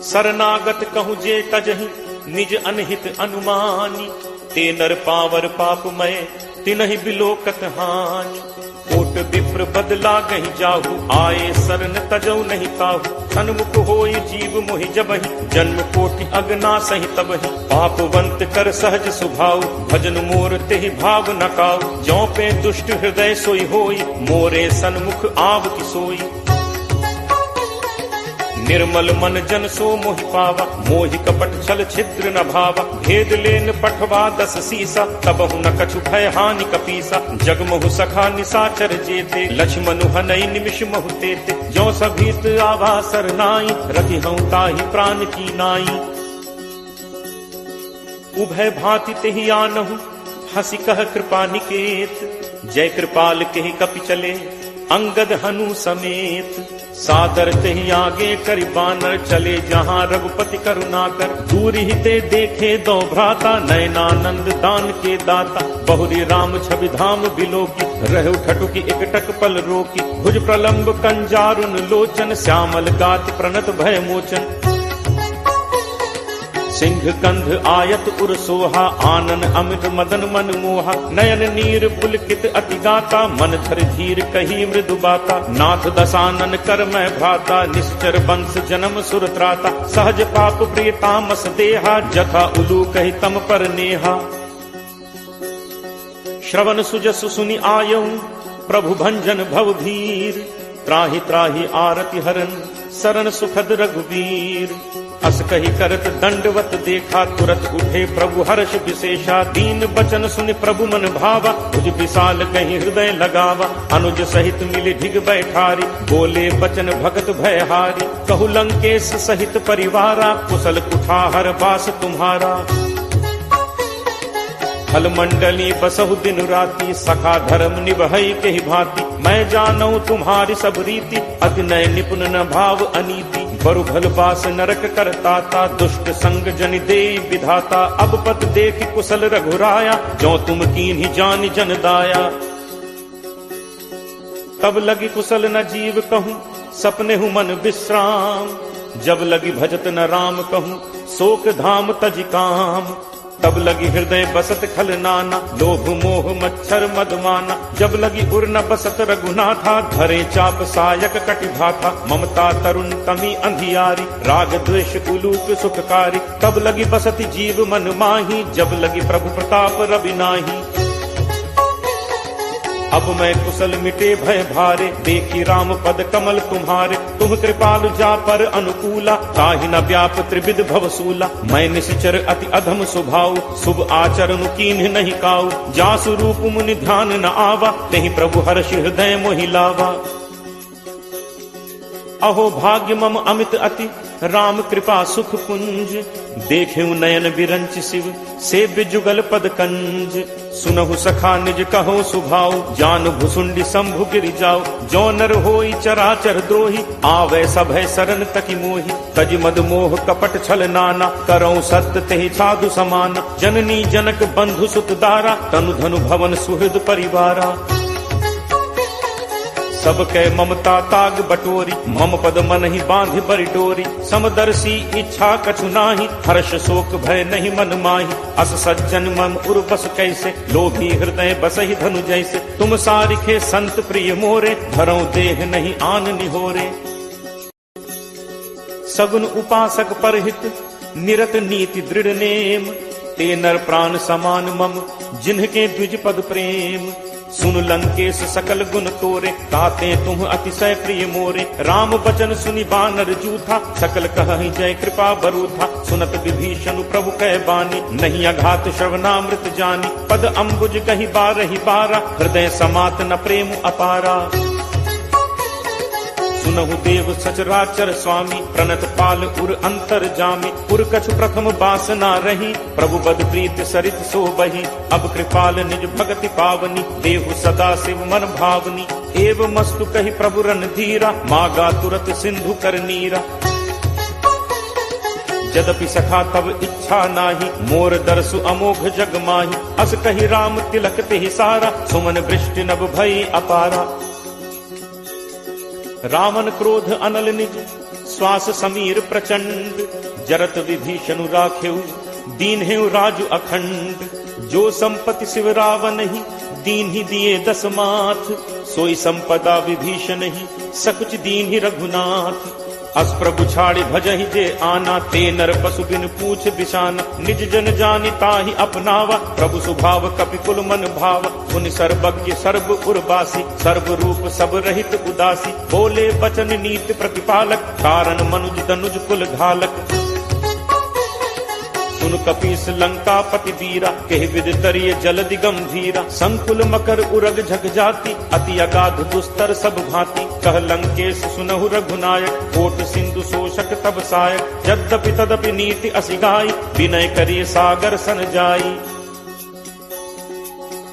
शरणागत कहूँ जे तजहि, निज अनहित अनुमानी, ते नर पावर पापमय, तिनहि बिलोकत हानि। कोट विप्र बदला गहि जाहु, आए शरण तजौ नहीं ताहु, सन्मुख होय जीव मोहि जबहि, जन्म कोटि अगना सहि तबहि, पापवंत कर सहज सुभाव, भजन मोर तेहि भाव न काऊ, जौ पे दुष्ट हृदय सोई होई, मोरे सन्मुख आव की सोई। निर्मल मन जन सो मोहि पावा, मोहि कपट छल छिद्र न भावा, भेद लेन पठवा 10 सीसा, तबहु न कछु भय हानि कपीसा। जगमहु सखा निसाचर जेते, लक्ष्मणु हनई निमिष महु तेते, जो सभीत आवा सरनाई, रति हूँ ताहि प्राण की नाई। उभय भांति तेहि आनहु, हंसी कह कृपा निकेत, जय कृपाल केहि कपि चले, अंगद हनु समेत। सादर तेहि आगे करि बानर, चले जहाँ रघुपति करुणाकर, दूर ही ते देखे दो भ्राता, नयनानंद दान के दाता। बहुरी राम छवि धाम बिलोकी, रहु ठटुकी एकटक पल रोकी, भुज प्रलंब कंजारुन लोचन, श्यामल गात प्रणत भय मोचन। सिंह कंध आयत उर सोहा, आनन अमित मदन मन मोहा, नयन नीर पुलकित अति गाता, मन धर धीर कही मृदु बाता। नाथ दसानन कर मैं भ्राता, निश्चर वंश जन्म सुर त्राता, सहज पाप प्रिय तामस देहा, जथा उलू कही तम पर नेहा। श्रवण सुजसु सुनि आयऊ, प्रभु भंजन भव भीर, त्राहि त्राहि आरति हरन, शरण सुखद रघुवीर। अस कही करत दंडवत देखा, तुरत उठे प्रभु हर्ष विशेषा, दीन बचन सुनि प्रभु मन भावा, भुज विशाल कहीं हृदय लगावा। अनुज सहित मिली ढिग बैठारी, बोले बचन भगत भयहारी, कहु लंकेश सहित परिवारा, कुशल कुठार बास तुम्हारा। फल मंडली बसहु दिन राति, सखा धर्म निभई के ही भांति, मैं जानऊ तुम्हारी सब रीति, अति नय निपुण न भाव अनीति। बरु भल बास नरक करताता, दुष्ट संग जनि दे विधाता, अब पत देख कुशल रघुराया, जो तुम कीन्ही जानि जन दाया। तब लगी कुशल न जीव कहूँ, सपने हूँ मन विश्राम, जब लगी भजत न राम कहूँ, शोक धाम तज काम। तब लगी हृदय बसत खल नाना, लोभ मोह मच्छर मदमाना, जब लगी उर न बसत रघुनाथा, धरे चाप सायक कटिभाथा। ममता तरुण तमी अंधियारी, राग द्वेष उलूक सुखकारी, तब लगी बसत जीव मन माही, जब लगी प्रभु प्रताप रवि नाही। अब मैं कुशल मिटे भय भारे, देखी राम पद कमल तुम्हारे, तुम कृपालु जा पर अनुकूला, ताहि न व्याप त्रिविध भवसूला। मैं निश्चर अति अधम स्वभाव, शुभ आचरण कीन्ह नहीं काऊ, जासु रूप मुनि ध्यान न आवा, तेहि प्रभु हर्ष हृदय मोहि लावा। अहो भाग्य मम अमित अति राम कृपा सुख पुंज। देखेऊ नयन बिरंच शिव सेव्य जुगल पद कंज। सुनहु सखा निज कहो सुभाव जान भुसुंडी शंभु गिर जाओ। जो नर होई चराचर द्रोही आवे सभय सरन तकी मोही। तज मद मोह कपट छल नाना करौ सत्य तेहि साधु समान। जननी जनक बंधु सुत दारा तनु धनु भवन सुहृद परिवारा। सबके ममता ताग बटोरी मम पद मन ही बांध बरि डोरी। समदर्शी इच्छा कछु नाही हर्ष शोक भय नहीं मन माही। अस सज्जन मम उर बस कैसे लोभी हृदय बसहि धनु जैसे। तुम सारिखे संत प्रिय मोरे धरौ देह नहीं आन निहोरे। सगुन उपासक परहित निरत नीति दृढ़ नेम। ते नर प्राण समान मम जिन्हके द्विज पद प्रेम। सुन लंकेश सकल गुण तोरे ताते तुम अतिशय प्रिय मोरे। राम बचन सुनि बानर जूथा सकल कहहि जय कृपा बरूथा। सुनत विभीषण प्रभु कह बानी नहीं अघात श्रवणामृत जानी। पद अम्बुज कहि बारहि बारा हृदय समात न प्रेम अपारा। सुनहु देव सचराचर स्वामी प्रणत पाल उर अंतर जामी। उर कछु प्रथम बासना रही प्रभु बद प्रीत सरित सो बही। अब कृपाल निज भगति पावनी देहु सदा शिव मन भावनी। एव मस्तु कहि प्रभु रन धीरा मागा तुरत सिंधु कर नीरा। यद्यपि सखा तब इच्छा नाही मोर दर्शु अमोघ जग माही। अस कहि राम तिलक तेहि सारा सुमन वृष्टि नभ भई अपारा। रावण क्रोध अनल निज श्वास समीर प्रचंड। जरत विभीषण राखेऊ दीन हेउ राजु अखंड। जो संपत्ति शिव रावण ही दीन ही दिए दस माथ। सोई संपदा विभीषण ही सकुच दीन ही रघुनाथ। अस प्रभु छाड़ी भजहि जे आना ते नर पशु बिन पूछ बिशाना। निज जन जानि ताहि अपनावा प्रभु स्वभाव कपि कुल मन भाव। उन सर्वज्ञ सर्व उर्वासी सर्व रूप सब रहित उदासी। बोले बचन नीति प्रतिपालक कारण मनुज तनुज कुल घालक। सुन कपीस लंका पति वीरा कहि विद तरिय जलदि गंभीरा। संकुल मकर उरग झग जाति अति अगाध दुस्तर सब भांति। कह लंकेश सुनहु रघुनायक कोट सिंधु शोषक तब सायक। यद्यपि तदपि नीति असिगाई विनय करिय सागर सन जाई।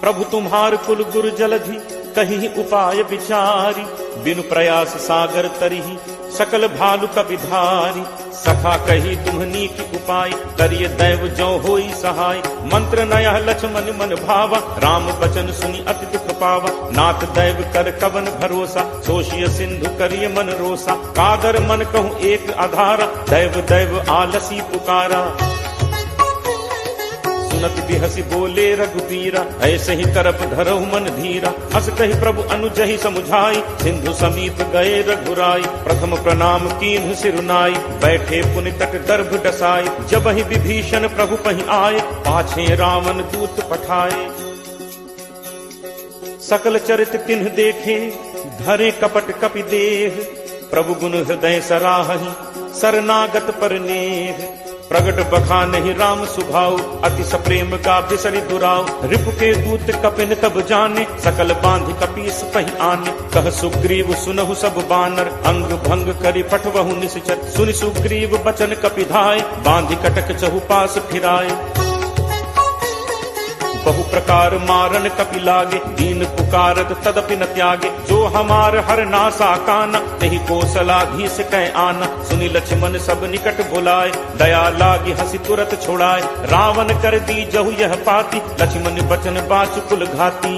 प्रभु तुम्हार कुल गुरु जलधि कहि उपाय विचारी। बिनु प्रयास सागर तरिहि सकल भालु कपिधारी। सखा कही तुम्हनी की उपाय करिय दैव जो होई सहाय। मंत्र नयह लक्ष्मण मन भावा राम बचन सुनि अति दुख पावा। नाथ दैव कर कवन भरोसा सोशिय सिंधु करिय मन रोसा। कादर मन कहूँ एक आधारा दैव दैव आलसी पुकारा। सुनत बिहसी बोले रघुबीरा ऐसे ही करप धरहु मन धीरा। अस कहि प्रभु अनुजहि समुझाई सिंधु समीप गए रघुराई। प्रथम प्रणाम कीन्हु सिरुनाई बैठे पुनि तट गर्भ डसाई। जब ही विभीषण प्रभु पहि आए पाछे रावण दूत पठाए। सकल चरित तिन्ह देखे धरे कपट कपि देह। प्रभु गुण हृदय सराहहि शरणागत पर नेह। प्रगट बखानहि राम सुभाव अति सप्रेम का बिसरि दुराव। रिपु के दूत कपिन तब जाने सकल बांध कपीस पहि आने। कह सुग्रीव सुनहु सब बानर अंग भंग करि पठवहु निश्चर। सुनि सुग्रीव बचन कपिधाय बांधि कटक चहुपास फिराए। बहु प्रकार मारन कपि लागे दीन पुकारत तदपि न त्यागे। जो हमार हर नासा काना तेहि कौशलाधीश कह आना। सुनि लक्ष्मण सब निकट बुलाए दया लागी हंसी तुरत छोड़ाए। रावण कर दी जहु यह पाती लक्ष्मण बचन बाचु कुल घाती।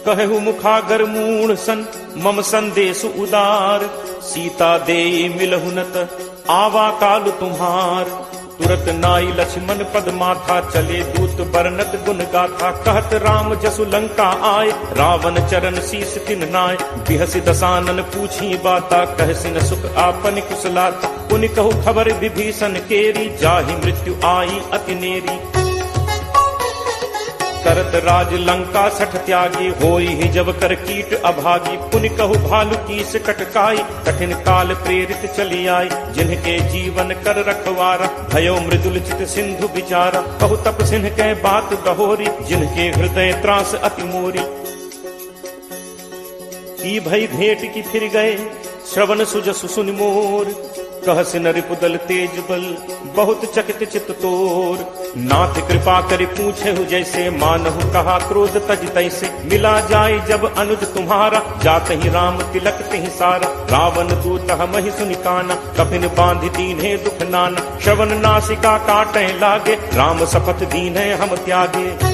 कहु मुखागर मूढ़ सन मम संदेश उदार। सीता देई मिलहु नत आवा काल तुम्हार। तुरत नाई लक्ष्मण पद माथा चले दूत बरनत गुण गाथा। कहत राम जसु लंका आए रावण चरण शीस तिन नाय। बिहसि दसानन पूछी बाता कह सिन सुख आपन कुशलाता। पुनि कहु खबर विभीषण केरी जाहि मृत्यु आई अति नेरी। करत राज लंका सठ त्यागी होई ही जब कर कीट अभागी। पुनि कहु भालु कीस कटकाई कठिन काल प्रेरित चली आई। जिनके जीवन कर रखवारा भयो मृदुल चित सिंधु विचारा। कहु तप सिंह के बात गहोरी जिनके हृदय त्रास अति मोरी। की भई भेंट की फिर गए, श्रवण सुजसु सुनि मोर। कहस न रिपुदल तेज बल, बहुत चकित चित तोर। नाथ कृपा करि पूछे हु जैसे, मानहु कहा क्रोध तज तैसे। मिला जाय जब अनुज तुम्हारा, जात ही राम तिलक तिहि सारा। रावण दूत हमहि सुनि काना, कफिन बांधि दीन्हे दुख नाना। श्रवण नासिका काटै लागे, राम शपथ दीन्हे हम त्यागे।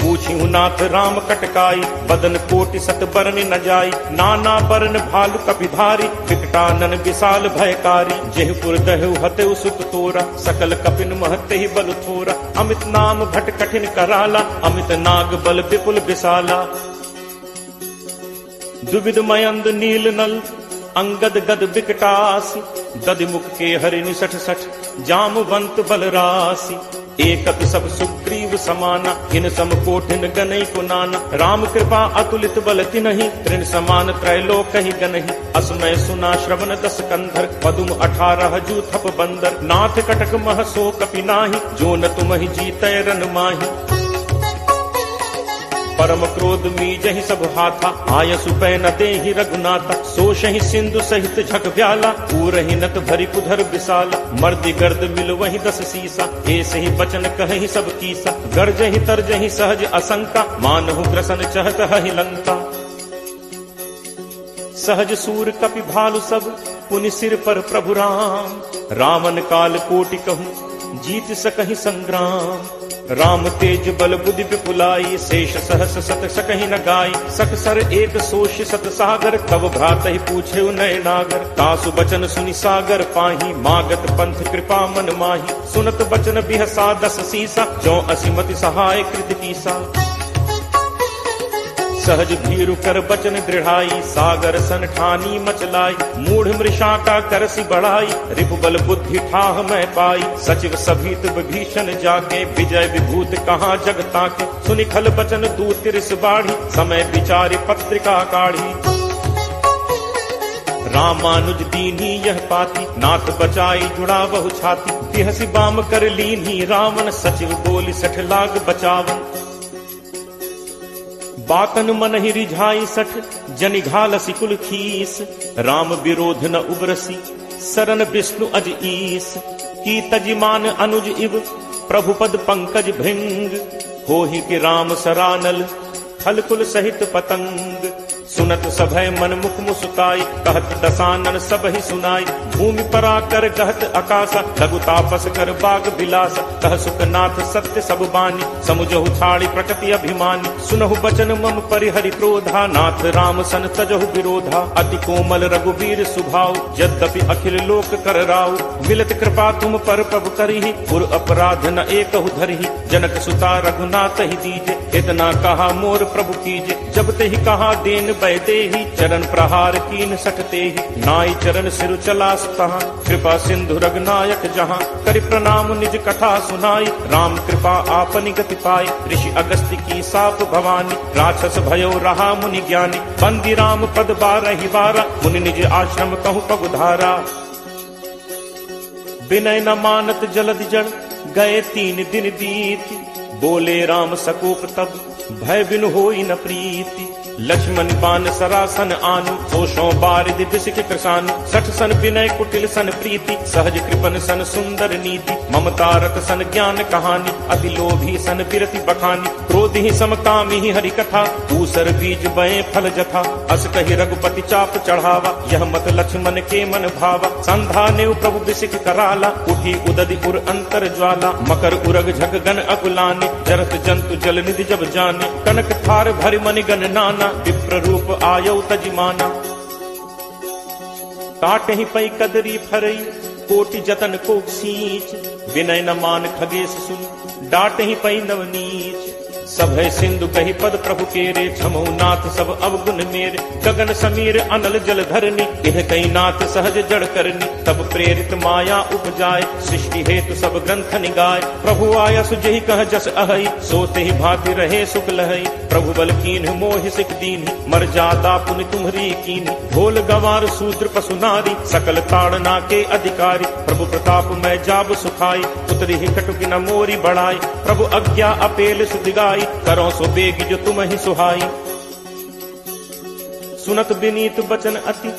पूछिहु नाथ राम कटकाई, बदन कोटि सत बरन न जाई। नाना बरन भालु कपिधारी, विकटानन विशाल भयकारी। जेहपुर दहु हतेउ सुत तोरा, सकल कपिन महते ही बल थोरा। अमित नाम भट कठिन कराला, अमित नाग बल विपुल विशाला। दुविध मयंद नील नल, अंगद गद विकटासी। दधिमुख के हरि निसठ सठ, जामवंत बल राशि। एकत सब सुग्रीव समाना, इन सम कोठिन गनई को नाना। राम कृपा अतुलित बल तिन्हि, तृण समान त्रैलोक ही गनहि। असमय सुना श्रवण दस कंधर, पदुम 18 जू थप बंदर। नाथ कटक मह सो कपि नाही, जो न तुमहि जीतै रन माही। परम क्रोध मीजहि सब हाथा, आयसु पै न देहि रघुनाथा। सोषहि सिंधु सहित झक व्याला, पूरहि नत भरि कुधर विशाला। मर्दि गर्द मिल वहि 10 सीसा, ऐसे ही बचन कहहि सब कीसा। गर्जहि तरजहि सहज असंका, मानहु ग्रसन चहत हहि लंका। सहज सूर कपि भालु सब, पुनि सिर पर प्रभु राम। रावण काल कोटि कहूँ, जीत सकहि संग्राम। राम तेज बल बुद्धि विपुलाई, शेष सहस सत सकहि न गाई। सकसर एक सोष सत सागर, तब भ्रात ही पूछे नय नागर। तासु बचन सुनि सागर पाही, मागत पंथ कृपा मन माही। सुनत बचन बिहसा 10 सीसा, जो असिमति सहाय कृत कीसा। सहज भीरु कर बचन दृढ़ाई, सागर सन ठानी मचलाई। मूढ़ मृषा का करसी बढ़ाई, रिपुबल बुद्धि ठाह मैं पाई। सचिव सभीत विभीषण जाके, विजय विभूत कहाँ जगता के। सुनि खल बचन दूत तिरस बाढ़ी, समय विचारि पत्रिका काढ़ी। रामानुज दीन्ही यह पाती, नाथ बचाई जुड़ा बहु छाती। बिहसी बाम कर लीन्ही रावण, सचिव बोली 60 लाग बचावन। बातन मन ही रिझाई 60, जनि घालसी कुल खीस। राम विरोध न उबरसी, सरन विष्णु अज ईस। की तजिमान अनुज इव, प्रभु पद पंकज भृंग। होहि कि राम सरानल, खल कुल सहित पतंग। सुनत सभय मन मुख मुस्काई, कहत दसानन सब ही सुनाई। भूमि परा कर कहत आकाशा, लघु तापस कर बाग बिलासा। कह सुखनाथ सत्य सब बानी, समुझहु छाड़ी प्रकृति अभिमानी। सुनहु बचन मम परिहरि क्रोधा, नाथ राम सन तजहु विरोधा। अति कोमल रघुवीर सुभाव, यद्यपि अखिल लोक कर राव। मिलत कृपा तुम पर प्रभु करिहि, पुर अपराध न एकहु धरिहि। जनक सुता रघुनाथ ही दीजे, इतना कहा मोर प्रभु कीजे। जब ते ही कहा देन बैते ही, चरण प्रहार कीन सकते ही। नाई चरण सिर चला तहाँ, कृपा सिंधु रघुनायक जहाँ। करि प्रणाम निज कथा सुनाई, राम कृपा आपनि गति पाई। ऋषि अगस्त्य की साप भवानी, राक्षस भयो रहा मुनि ज्ञानी। बंदी राम पद 12 बारा, मुनि निज आश्रम कहूँ पगुधारा। विनय न मानत जलद जड़, गए 3 दिन बीत। बोले राम सकोप तब, भय बिनु होई न प्रीति। लक्ष्मण बान सरासन आनु, सोशों बारिद बिसिक कृषानु। 60 सन विनय कुटिल सन प्रीति, सहज कृपन सन सुंदर नीति। ममता रत सन ज्ञान कहानी, अति लोभी सन बिरति बखानी। क्रोध ही समकामी ही हरि कथा, ऊसर बीज बये फल जथा। अस कहि रघुपति चाप चढ़ावा, यह मत लक्ष्मण के मन भावा। संधा नेव प्रभु बिसिक कराला, उठी उदधि उर अंतर ज्वाला। मकर उरग झग गन अकुलानी, जरत जंतु जल निधि जब जाने। कनक थार भरि मनि गण नाना, विप्र रूप आयौ तजिमाना। काटहि पै कदरी फरई, कोटि जतन को सींच। विनय न मान खगेश सुन, डांटहि पै नवनीच। सभय सिंधु कहि पद प्रभु केरे, क्षमौ नाथ सब अवगुण मेरे। गगन समीर अनल जल धरनी, इह कई नाथ सहज जड़ करनी। तब प्रेरित माया उपजाय, सृष्टि हेतु सब ग्रंथ निगाय। प्रभु आया सुजहि कह जस अहई, सोते ही भांति रहे सुख लहई। प्रभु बल कीन्ह मोहि सिख दीन्हि, मर जादा पुनि तुम्हरी कीन्हि। ढोल गंवार शूद्र पशु नारी, सकल ताड़ना के अधिकारी। प्रभु प्रताप मैं जाब सुखाई, उतरी ही कटुक न मोरी बढ़ाई। प्रभु आज्ञा अपेल सुधिगाई, करो सो बेग जो तुम ही सुहाई। सुनत विनीत बचन अति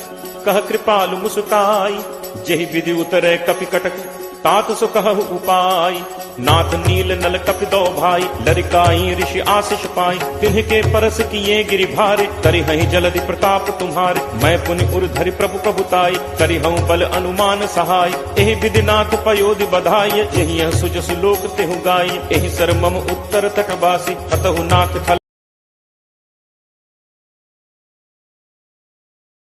कह कृपालु मुस्काई, जेहि विधि उतरे कपि कटक तात सो कहु उपाय। नाथ नील नल कपि दो भाई, लरिकाई ऋषि आशीष पाई। तिन्ह परस किए गिरि भारे, करिहहि जलधि प्रताप तुम्हारे। मैं पुनि उर धरि प्रभु प्रभुताई, करिहऊँ बल अनुमान सहाय। एहि विधि नाथ पयोधि बधाई, यही सुजसु लोक तेहु गाई। एहि सर मम उत्तर तटवासी, हतहु नाथ